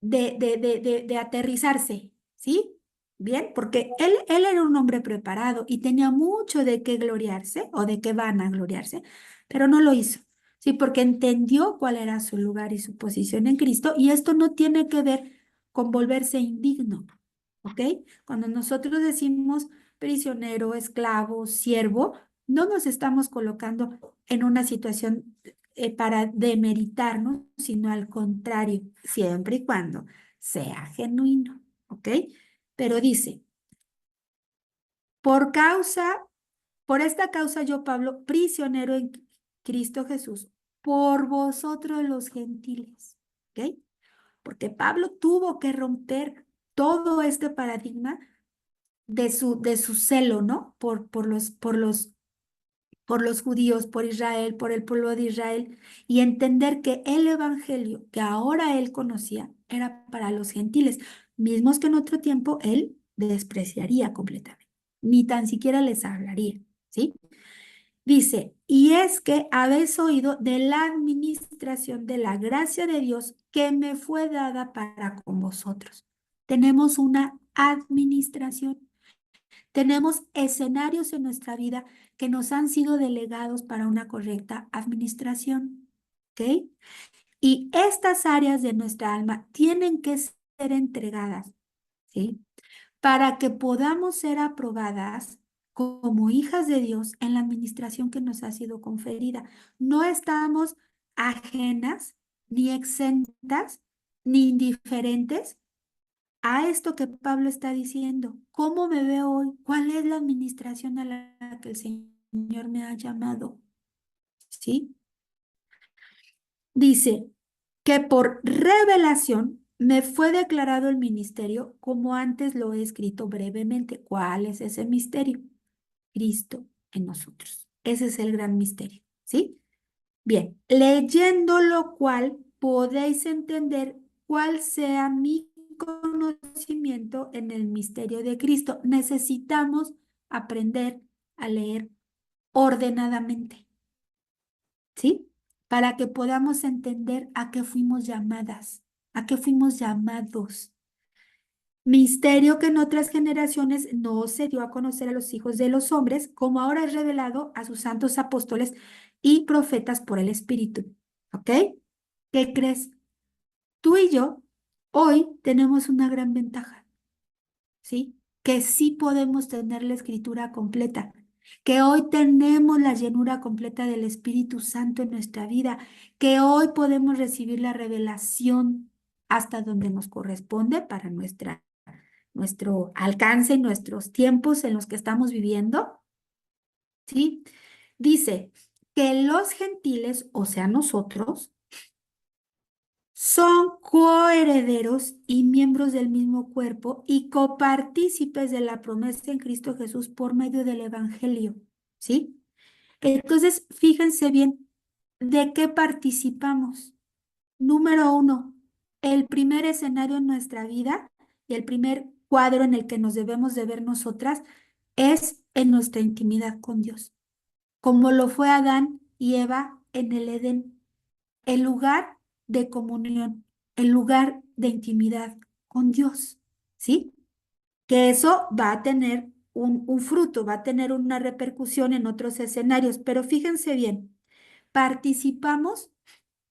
de aterrizarse, ¿sí? Bien, porque él era un hombre preparado y tenía mucho de qué gloriarse o de qué van a gloriarse, pero no lo hizo. Sí, porque entendió cuál era su lugar y su posición en Cristo, y esto no tiene que ver con volverse indigno, ¿ok? Cuando nosotros decimos prisionero, esclavo, siervo, no nos estamos colocando en una situación para demeritarnos, sino al contrario, siempre y cuando sea genuino, ¿ok? Pero dice, por causa, por esta causa yo, Pablo, prisionero en Cristo Jesús, por vosotros los gentiles, ¿ok? Porque Pablo tuvo que romper todo este paradigma de su celo, ¿no? Por los judíos, por Israel, por el pueblo de Israel, y entender que el evangelio que ahora él conocía era para los gentiles, mismos que en otro tiempo él despreciaría completamente, ni tan siquiera les hablaría, ¿sí? Dice, y es que habéis oído de la administración de la gracia de Dios que me fue dada para con vosotros. Tenemos una administración. Tenemos escenarios en nuestra vida que nos han sido delegados para una correcta administración. ¿Ok? Y estas áreas de nuestra alma tienen que ser entregadas, ¿sí? Para que podamos ser aprobadas como hijas de Dios en la administración que nos ha sido conferida. No estamos ajenas, ni exentas, ni indiferentes a esto que Pablo está diciendo. ¿Cómo me veo hoy? ¿Cuál es la administración a la que el Señor me ha llamado? ¿Sí? Dice que por revelación me fue declarado el ministerio como antes lo he escrito brevemente. ¿Cuál es ese misterio? Cristo en nosotros. Ese es el gran misterio, ¿sí? Bien, leyendo lo cual podéis entender cuál sea mi conocimiento en el misterio de Cristo. Necesitamos aprender a leer ordenadamente, ¿sí? Para que podamos entender a qué fuimos llamadas, a qué fuimos llamados. Misterio que en otras generaciones no se dio a conocer a los hijos de los hombres, como ahora es revelado a sus santos apóstoles y profetas por el Espíritu. ¿Ok? ¿Qué crees? Tú y yo hoy tenemos una gran ventaja, ¿sí? Que sí podemos tener la escritura completa, que hoy tenemos la llenura completa del Espíritu Santo en nuestra vida, que hoy podemos recibir la revelación hasta donde nos corresponde para nuestro alcance y nuestros tiempos en los que estamos viviendo, ¿sí? Dice que los gentiles, o sea, nosotros, son coherederos y miembros del mismo cuerpo y copartícipes de la promesa en Cristo Jesús por medio del Evangelio, ¿sí? Entonces, fíjense bien, ¿de qué participamos? Número uno, el primer escenario en nuestra vida y el primer cuadro en el que nos debemos de ver nosotras es en nuestra intimidad con Dios, como lo fue Adán y Eva en el Edén, el lugar de comunión, el lugar de intimidad con Dios, ¿sí? Que eso va a tener un fruto, va a tener una repercusión en otros escenarios, pero fíjense bien, participamos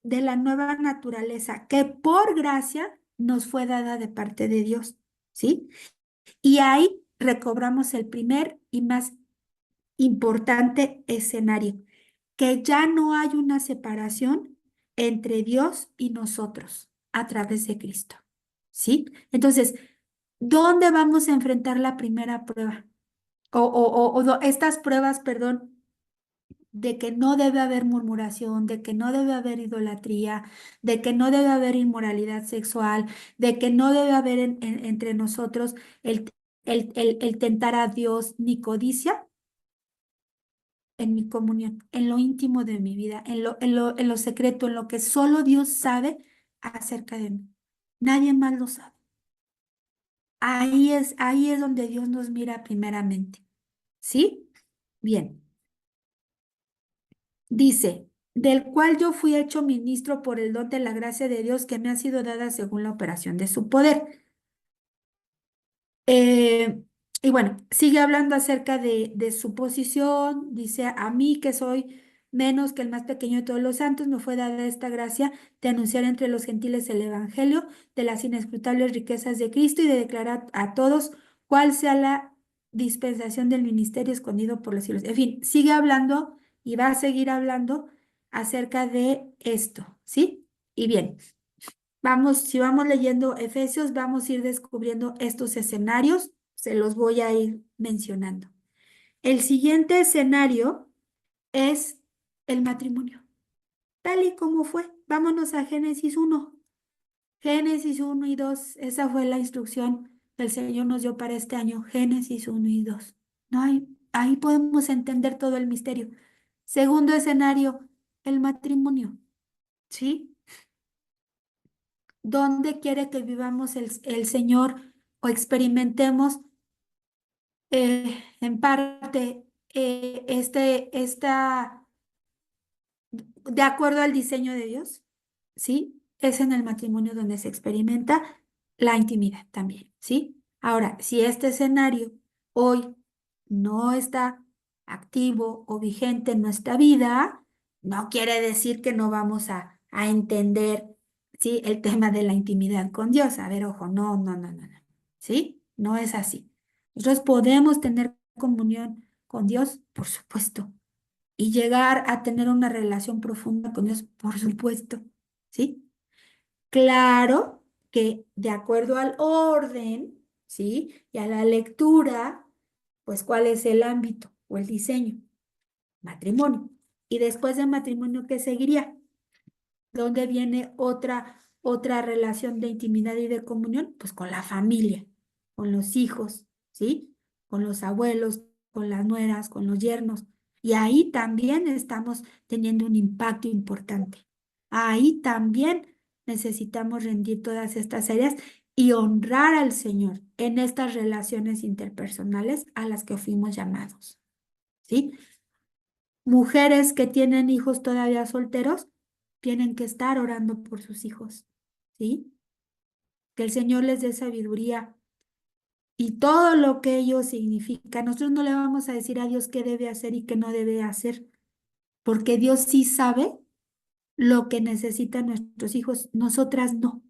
de la nueva naturaleza que por gracia nos fue dada de parte de Dios, ¿sí? Y ahí recobramos el primer y más importante escenario, que ya no hay una separación entre Dios y nosotros a través de Cristo, ¿sí? Entonces, ¿dónde vamos a enfrentar la primera prueba? Estas pruebas, perdón, de que no debe haber murmuración, de que no debe haber idolatría, de que no debe haber inmoralidad sexual, de que no debe haber entre nosotros el, el tentar a Dios ni codicia en mi comunión, en lo íntimo de mi vida, en lo secreto, en lo que solo Dios sabe acerca de mí. Nadie más lo sabe. Ahí es donde Dios nos mira primeramente. ¿Sí? Bien. Dice, del cual yo fui hecho ministro por el don de la gracia de Dios que me ha sido dada según la operación de su poder. Eh, y bueno, sigue hablando acerca de su posición, dice, a mí que soy menos que el más pequeño de todos los santos, me fue dada esta gracia de anunciar entre los gentiles el evangelio de las inescrutables riquezas de Cristo y de declarar a todos cuál sea la dispensación del ministerio escondido por los siglos. En fin, sigue hablando y va a seguir hablando acerca de esto, ¿sí? Y bien, si vamos leyendo Efesios, vamos a ir descubriendo estos escenarios, se los voy a ir mencionando. El siguiente escenario es el matrimonio, tal y como fue. Vámonos a Génesis 1. Génesis 1 y 2, esa fue la instrucción que el Señor nos dio para este año, Génesis 1 y 2. No hay, ahí podemos entender todo el misterio. Segundo escenario, el matrimonio, ¿sí? ¿Dónde quiere que vivamos el Señor o experimentemos en parte esta de acuerdo al diseño de Dios? ¿Sí? Es en el matrimonio donde se experimenta la intimidad también, ¿sí? Ahora, si este escenario hoy no está activo o vigente en nuestra vida, no quiere decir que no vamos a entender, ¿sí? El tema de la intimidad con Dios. A ver, ojo, no, no, no, no, no, ¿sí? No es así. Nosotros podemos tener comunión con Dios, por supuesto, y llegar a tener una relación profunda con Dios, por supuesto, ¿sí? Claro que de acuerdo al orden, ¿sí? Y a la lectura, pues ¿cuál es el ámbito o el diseño? Matrimonio. Y después del matrimonio, ¿qué seguiría? ¿Dónde viene otra relación de intimidad y de comunión? Pues con la familia, con los hijos, ¿sí? Con los abuelos, con las nueras, con los yernos. Y ahí también estamos teniendo un impacto importante. Ahí también necesitamos rendir todas estas áreas y honrar al Señor en estas relaciones interpersonales a las que fuimos llamados, ¿sí? Mujeres que tienen hijos todavía solteros tienen que estar orando por sus hijos, ¿sí? Que el Señor les dé sabiduría y todo lo que ello significa. Nosotros no le vamos a decir a Dios qué debe hacer y qué no debe hacer, porque Dios sí sabe lo que necesitan nuestros hijos, nosotras no.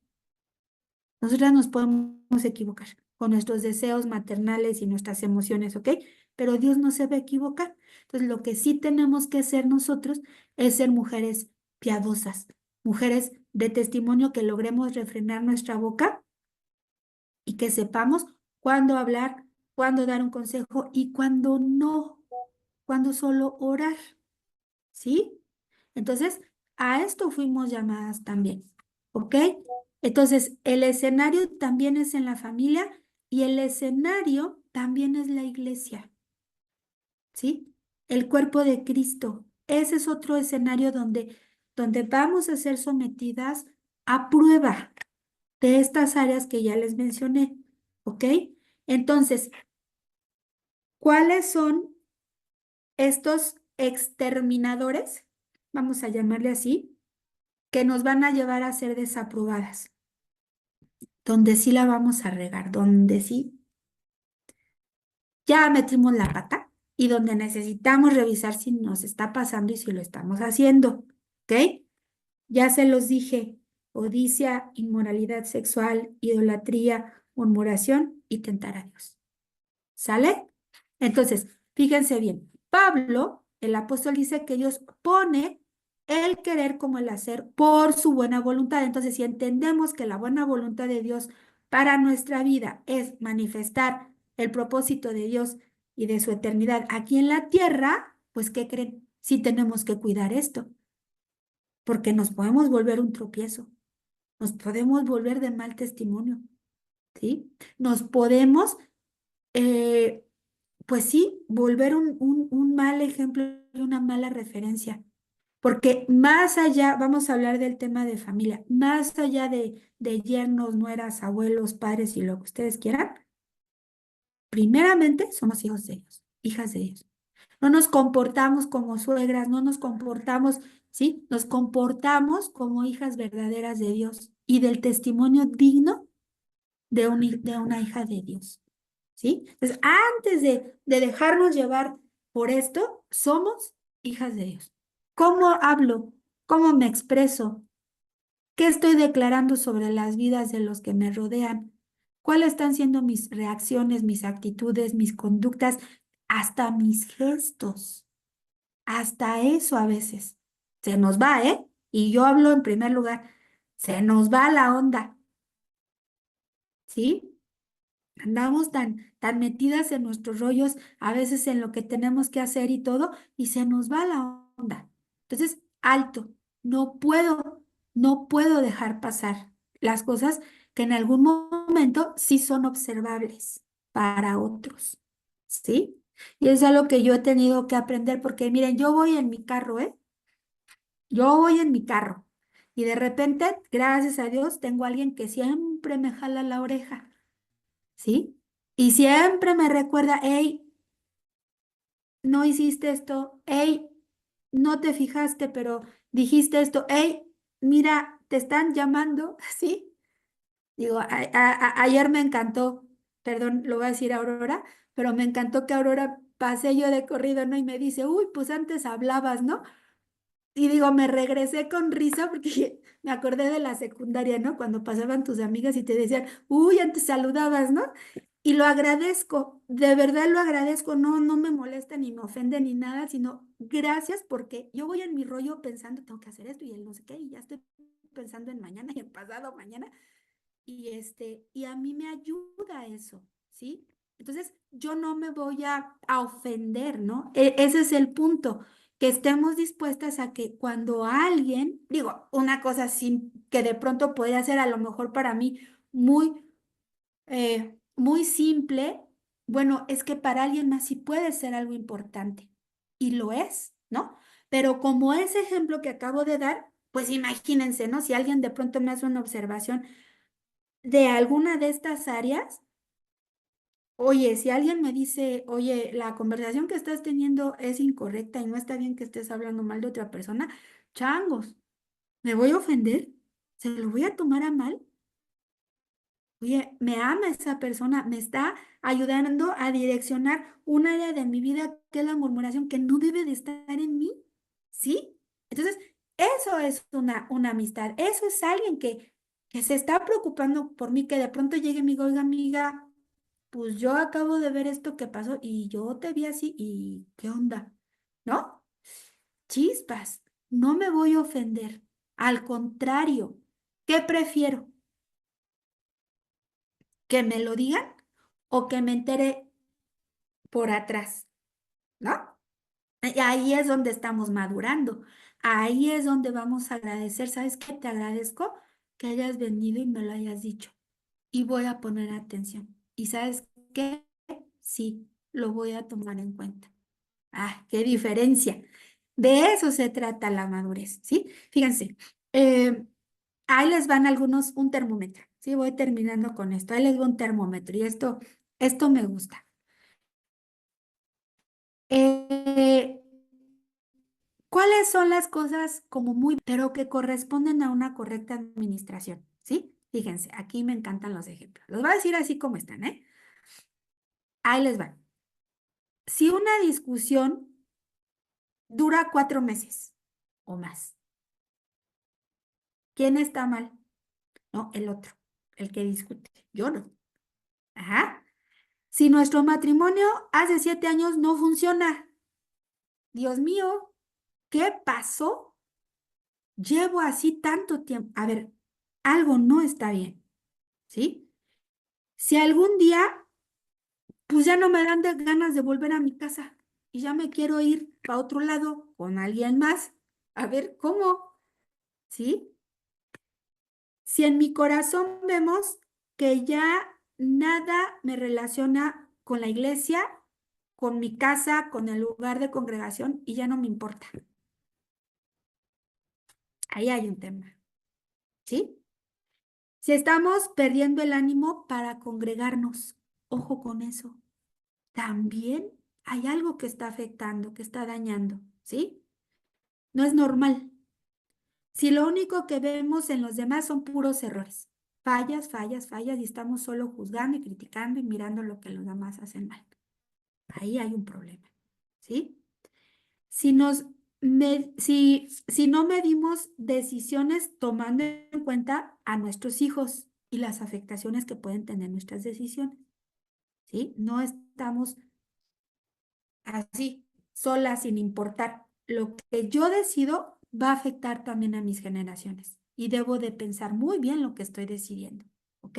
Nosotras nos podemos equivocar con nuestros deseos maternales y nuestras emociones, ¿ok? Pero Dios no se va a equivocar. Entonces, lo que sí tenemos que hacer nosotros es ser mujeres piadosas, mujeres de testimonio que logremos refrenar nuestra boca y que sepamos cuándo hablar, cuándo dar un consejo y cuándo no, cuándo solo orar, ¿sí? Entonces, a esto fuimos llamadas también, ¿ok? Entonces, el escenario también es en la familia y el escenario también es la iglesia, ¿sí? El cuerpo de Cristo. Ese es otro escenario donde vamos a ser sometidas a prueba de estas áreas que ya les mencioné, ¿ok? Entonces, ¿cuáles son estos exterminadores? Vamos a llamarle así, que nos van a llevar a ser desaprobadas, donde sí la vamos a regar, donde sí ya metimos la pata y donde necesitamos revisar si nos está pasando y si lo estamos haciendo, ¿ok? Ya se los dije, codicia, inmoralidad sexual, idolatría, murmuración y tentar a Dios. ¿Sale? Entonces, fíjense bien, Pablo, el apóstol, dice que Dios pone el querer como el hacer por su buena voluntad. Entonces, si entendemos que la buena voluntad de Dios para nuestra vida es manifestar el propósito de Dios y de su eternidad aquí en la tierra, pues, ¿qué creen? Sí tenemos que cuidar esto, porque nos podemos volver un tropiezo, nos podemos volver de mal testimonio, ¿sí? Nos podemos eh, pues sí, volver un mal ejemplo y una mala referencia. Porque más allá, vamos a hablar del tema de familia, más allá de yernos, nueras, abuelos, padres y lo que ustedes quieran, primeramente somos hijos de Dios, hijas de Dios. No nos comportamos como suegras, no nos comportamos, ¿sí? Nos comportamos como hijas verdaderas de Dios y del testimonio digno de una hija de Dios. ¿Sí? Entonces, antes de dejarnos llevar por esto, somos hijas de Dios. ¿Cómo hablo? ¿Cómo me expreso? ¿Qué estoy declarando sobre las vidas de los que me rodean? ¿Cuáles están siendo mis reacciones, mis actitudes, mis conductas, hasta mis gestos? Hasta eso a veces. Se nos va, ¿eh? Y yo hablo en primer lugar. Se nos va la onda, ¿sí? Andamos tan metidas en nuestros rollos, a veces en lo que tenemos que hacer y todo, y se nos va la onda. Entonces, alto, no puedo dejar pasar las cosas que en algún momento sí son observables para otros, ¿sí? Y es algo que yo he tenido que aprender porque, miren, yo voy en mi carro, ¿eh? Yo voy en mi carro y de repente, gracias a Dios, tengo a alguien que siempre me jala la oreja. ¿Sí? Y siempre me recuerda, hey, no hiciste esto, hey, no te fijaste, pero dijiste esto, hey, mira, te están llamando, ¿sí? Digo, ayer me encantó, perdón, lo voy a decir Aurora, pero me encantó que Aurora pasé yo de corrido, ¿no? Y me dice, uy, pues antes hablabas, ¿no? Y digo, me regresé con risa porque me acordé de la secundaria, ¿no? Cuando pasaban tus amigas y te decían, uy, antes saludabas, ¿no? Y lo agradezco, de verdad lo agradezco, no me molesta ni me ofende ni nada, sino gracias porque yo voy en mi rollo pensando, tengo que hacer esto y el no sé qué, y ya estoy pensando en mañana y en pasado mañana, y a mí me ayuda eso, ¿sí? Entonces, yo no me voy a ofender, ¿no? Ese es el punto, que estemos dispuestas a que cuando alguien, digo, una cosa así que de pronto podría ser a lo mejor para mí muy simple, bueno, es que para alguien más sí puede ser algo importante, y lo es, ¿no? Pero como ese ejemplo que acabo de dar, pues imagínense, ¿no? Si alguien de pronto me hace una observación de alguna de estas áreas, oye, si alguien me dice, oye, la conversación que estás teniendo es incorrecta y no está bien que estés hablando mal de otra persona, changos, ¿me voy a ofender? ¿Se lo voy a tomar a mal? Oye, me ama esa persona, me está ayudando a direccionar un área de mi vida que es la murmuración, que no debe de estar en mí, ¿sí? Entonces, eso es una amistad, eso es alguien que se está preocupando por mí, que de pronto llegue y me diga, oiga, amiga, pues yo acabo de ver esto que pasó y yo te vi así y ¿qué onda? ¿No? Chispas, no me voy a ofender, al contrario, ¿qué prefiero? ¿Que me lo digan o que me entere por atrás? ¿No? Y ahí es donde estamos madurando. Ahí es donde vamos a agradecer. ¿Sabes qué? Te agradezco que hayas venido y me lo hayas dicho. Y voy a poner atención. ¿Y sabes qué? Sí, lo voy a tomar en cuenta. Ah, qué diferencia. De eso se trata la madurez, ¿sí? Fíjense, eh, ahí les van algunos, un termómetro, ¿sí? Voy terminando con esto. Ahí les va un termómetro y esto me gusta. Eh, ¿Cuáles son las cosas como muy, pero que corresponden a una correcta administración? ¿Sí? Fíjense, aquí me encantan los ejemplos. Los voy a decir así como están, ¿eh? Ahí les van. Si una discusión dura 4 meses o más, ¿quién está mal? No, el otro, el que discute. Yo no. Ajá. Si nuestro matrimonio hace 7 años no funciona, Dios mío, ¿qué pasó? Llevo así tanto tiempo. A ver, algo no está bien, ¿sí? Si algún día, pues ya no me dan ganas de volver a mi casa y ya me quiero ir a otro lado con alguien más, a ver cómo, ¿sí? Si en mi corazón vemos que ya nada me relaciona con la iglesia, con mi casa, con el lugar de congregación y ya no me importa. Ahí hay un tema, ¿sí? Si estamos perdiendo el ánimo para congregarnos, ojo con eso. También hay algo que está afectando, que está dañando, ¿sí? No es normal. Si lo único que vemos en los demás son puros errores, fallas, fallas, fallas, y estamos solo juzgando y criticando y mirando lo que los demás hacen mal. Ahí hay un problema, ¿sí? Si nos si no medimos decisiones tomando en cuenta a nuestros hijos y las afectaciones que pueden tener nuestras decisiones, ¿sí? No estamos así, solas, sin importar. Lo que yo decido va a afectar también a mis generaciones y debo de pensar muy bien lo que estoy decidiendo, ¿ok?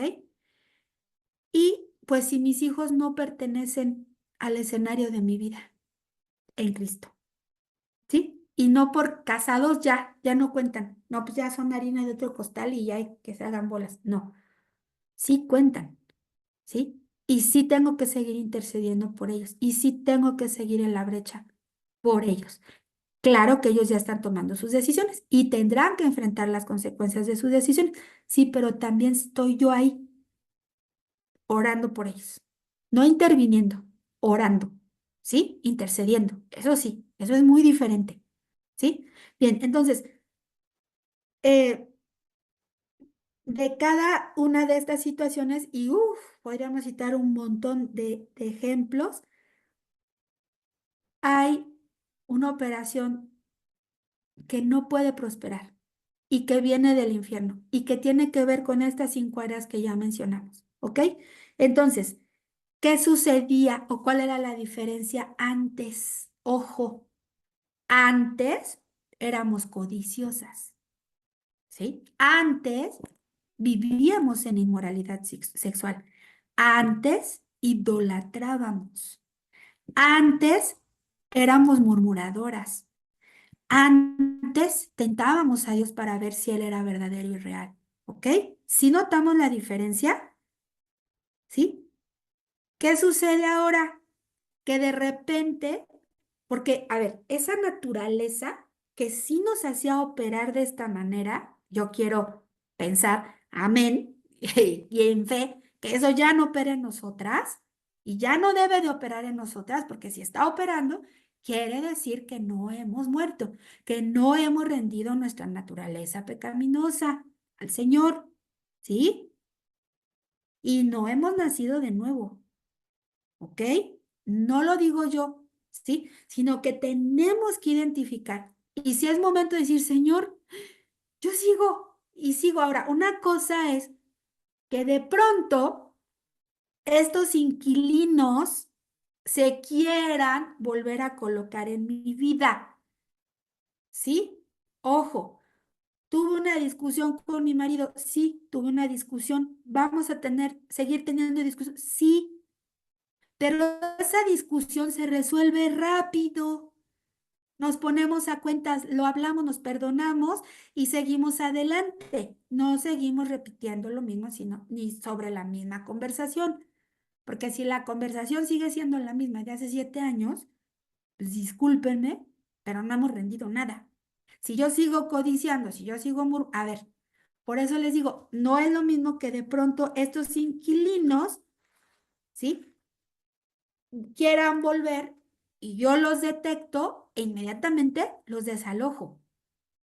Y pues si mis hijos no pertenecen al escenario de mi vida en Cristo, ¿sí? Y no por casados ya no cuentan. No, pues ya son harina de otro costal y ya hay que se hagan bolas. No, sí cuentan, ¿sí? Y sí tengo que seguir intercediendo por ellos. Y sí tengo que seguir en la brecha por ellos. Claro que ellos ya están tomando sus decisiones y tendrán que enfrentar las consecuencias de sus decisiones. Sí, pero también estoy yo ahí orando por ellos. No interviniendo, orando, ¿sí? Intercediendo. Eso sí, eso es muy diferente, ¿sí? Bien, entonces, eh, de cada una de estas situaciones, y podríamos citar un montón de ejemplos, hay una operación que no puede prosperar y que viene del infierno y que tiene que ver con estas 5 áreas que ya mencionamos, ¿ok? Entonces, ¿qué sucedía o cuál era la diferencia antes? Ojo, antes éramos codiciosas, ¿sí? Antes vivíamos en inmoralidad sexual. Antes idolatrábamos. Antes éramos murmuradoras. Antes tentábamos a Dios para ver si Él era verdadero y real. ¿Ok? Si notamos la diferencia, ¿sí? ¿Qué sucede ahora? Que de repente, porque, a ver, esa naturaleza que sí nos hacía operar de esta manera, yo quiero pensar, amén, y en fe, que eso ya no opera en nosotras y ya no debe de operar en nosotras, porque si está operando, quiere decir que no hemos muerto, que no hemos rendido nuestra naturaleza pecaminosa al Señor, ¿sí? Y no hemos nacido de nuevo. ¿Ok? No lo digo yo, ¿sí? Sino que tenemos que identificar. Y si es momento de decir, Señor, yo sigo y sigo. Ahora, una cosa es que de pronto estos inquilinos se quieran volver a colocar en mi vida, ¿sí? Ojo, tuve una discusión con mi marido, sí, tuve una discusión, vamos a seguir teniendo discusión, sí. Pero esa discusión se resuelve rápido. Nos ponemos a cuentas, lo hablamos, nos perdonamos y seguimos adelante. No seguimos repitiendo lo mismo, sino ni sobre la misma conversación. Porque si la conversación sigue siendo la misma de hace 7 años, pues discúlpenme, pero no hemos rendido nada. Si yo sigo codiciando, si yo sigo a ver, por eso les digo, no es lo mismo que de pronto estos inquilinos, ¿sí? Quieran volver y yo los detecto e inmediatamente los desalojo,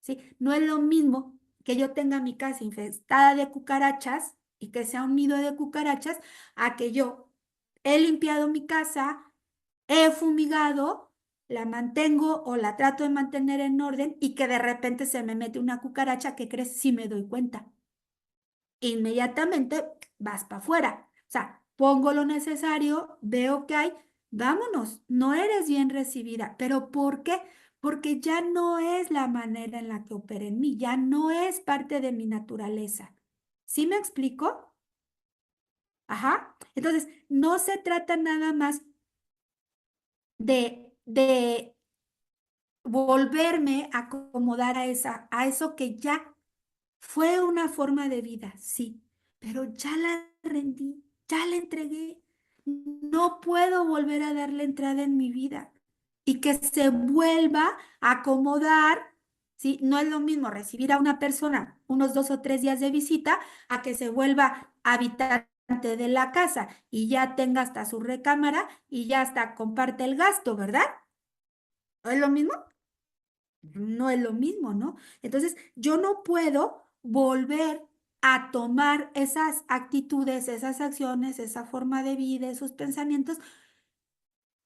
¿sí? No es lo mismo que yo tenga mi casa infestada de cucarachas y que sea un nido de cucarachas a que yo he limpiado mi casa, he fumigado, la mantengo o la trato de mantener en orden y que de repente se me mete una cucaracha que crees si me doy cuenta. Inmediatamente vas para afuera. O sea, pongo lo necesario, veo que hay, vámonos, no eres bien recibida. ¿Pero por qué? Porque ya no es la manera en la que opera en mí, ya no es parte de mi naturaleza. ¿Sí me explico? Ajá. Entonces, no se trata nada más de volverme a acomodar a eso que ya fue una forma de vida, sí, pero ya la rendí, ya la entregué. No puedo volver a darle entrada en mi vida y que se vuelva a acomodar, ¿sí? No es lo mismo recibir a una persona unos 2 o 3 días de visita a que se vuelva habitante de la casa y ya tenga hasta su recámara y ya hasta comparte el gasto, ¿verdad? ¿No es lo mismo? No es lo mismo, ¿no? Entonces, yo no puedo volver a tomar esas actitudes, esas acciones, esa forma de vida, esos pensamientos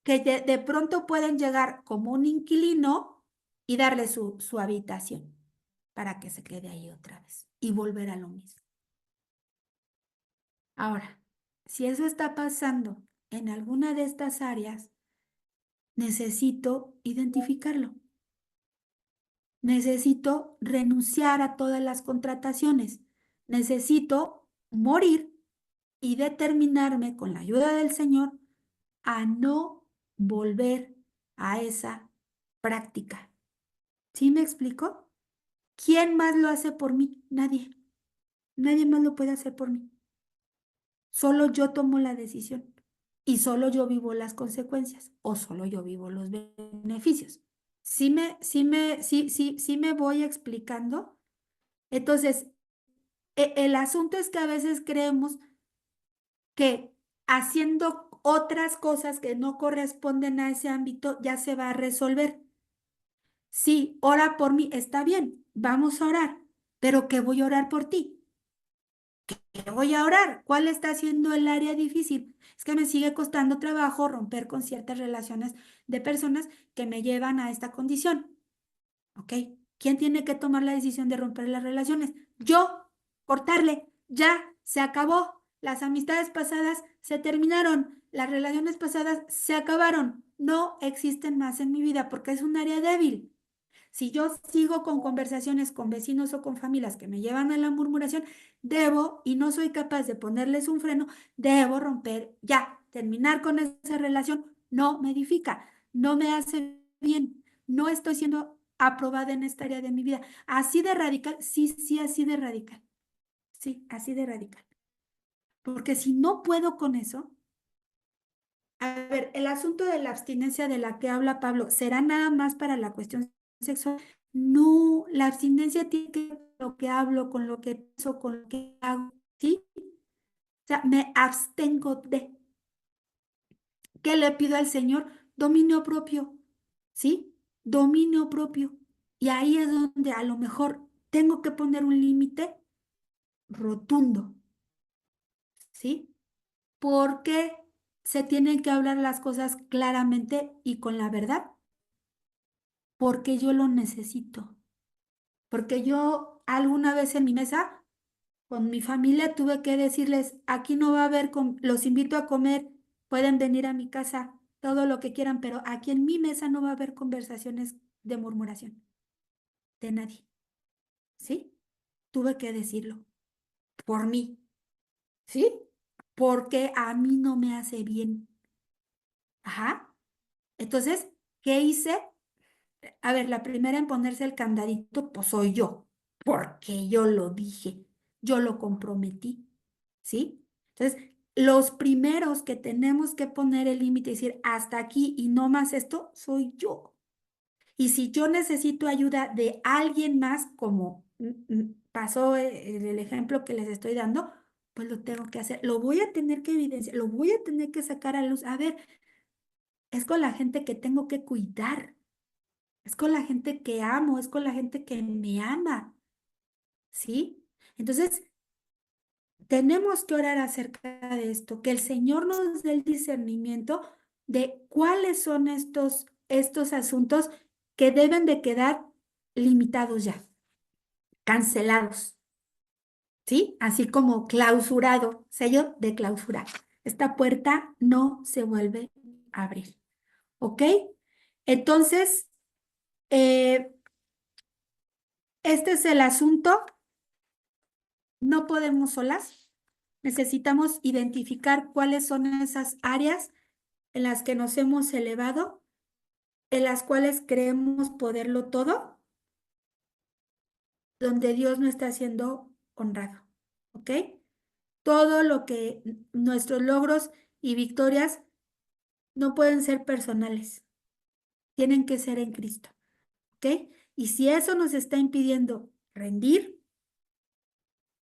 que de pronto pueden llegar como un inquilino, y darle su habitación para que se quede ahí otra vez y volver a lo mismo. Ahora, si eso está pasando en alguna de estas áreas, necesito identificarlo. Necesito renunciar a todas las contrataciones. Necesito morir y determinarme con la ayuda del Señor a no volver a esa práctica. ¿Sí me explico? ¿Quién más lo hace por mí? Nadie. Nadie más lo puede hacer por mí. Solo yo tomo la decisión y solo yo vivo las consecuencias o solo yo vivo los beneficios. Sí me voy explicando. Entonces, el asunto es que a veces creemos que haciendo otras cosas que no corresponden a ese ámbito ya se va a resolver. Sí, ora por mí, está bien, vamos a orar, pero ¿qué voy a orar por ti? ¿Qué voy a orar? ¿Cuál está siendo el área difícil? Es que me sigue costando trabajo romper con ciertas relaciones de personas que me llevan a esta condición. ¿Ok? ¿Quién tiene que tomar la decisión de romper las relaciones? Yo, cortarle, ya, se acabó. Las amistades pasadas se terminaron, las relaciones pasadas se acabaron, no existen más en mi vida porque es un área débil. Si yo sigo con conversaciones con vecinos o con familias que me llevan a la murmuración, debo, y no soy capaz de ponerles un freno, debo romper ya, terminar con esa relación, no me edifica, no me hace bien, no estoy siendo aprobada en esta área de mi vida. Así de radical, sí, así de radical, sí, así de radical. Porque si no puedo con eso, a ver, el asunto de la abstinencia de la que habla Pablo, ¿será nada más para la cuestión sexual? No, la abstinencia tiene que ver con lo que hablo, con lo que pienso, con lo que hago, ¿sí? O sea, me abstengo de. ¿Qué le pido al Señor? Dominio propio, ¿sí? Dominio propio. Y ahí es donde a lo mejor tengo que poner un límite rotundo, ¿sí? Porque se tienen que hablar las cosas claramente y con la verdad, porque yo lo necesito. Porque yo alguna vez en mi mesa con mi familia tuve que decirles, aquí no va a haber, los invito a comer, pueden venir a mi casa, todo lo que quieran, pero aquí en mi mesa no va a haber conversaciones de murmuración de nadie, ¿sí? Tuve que decirlo por mí, ¿sí? Porque a mí no me hace bien. Ajá. Entonces, ¿qué hice? A ver, la primera en ponerse el candadito, pues soy yo, porque yo lo dije, yo lo comprometí, ¿sí? Entonces, los primeros que tenemos que poner el límite y decir hasta aquí y no más esto, soy yo. Y si yo necesito ayuda de alguien más, como pasó el ejemplo que les estoy dando, pues lo tengo que hacer. Lo voy a tener que evidenciar, lo voy a tener que sacar a luz. A ver, es con la gente que tengo que cuidar. Es con la gente que amo, es con la gente que me ama, ¿sí? Entonces, tenemos que orar acerca de esto, que el Señor nos dé el discernimiento de cuáles son estos asuntos que deben de quedar limitados ya, cancelados, ¿sí? Así como clausurado, sello de clausura. Esta puerta no se vuelve a abrir, ¿ok? Entonces, eh, este es el asunto. No podemos solas. Necesitamos identificar cuáles son esas áreas en las que nos hemos elevado, en las cuales creemos poderlo todo, donde Dios no está siendo honrado. ¿Ok? Todo lo que nuestros logros y victorias no pueden ser personales, tienen que ser en Cristo. ¿Ok? Y si eso nos está impidiendo rendir,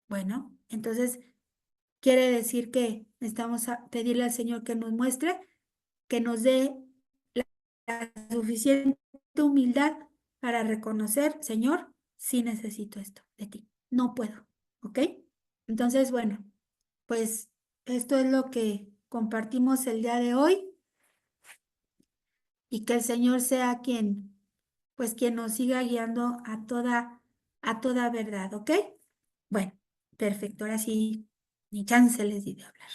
bueno, entonces quiere decir que necesitamos pedirle al Señor que nos muestre, que nos dé la suficiente humildad para reconocer, Señor, sí necesito esto de ti. No puedo, ¿ok? Entonces, bueno, pues esto es lo que compartimos el día de hoy y que el Señor sea quien pues quien nos siga guiando a toda verdad, ¿ok? Bueno, perfecto, ahora sí, ni chance les di de hablar.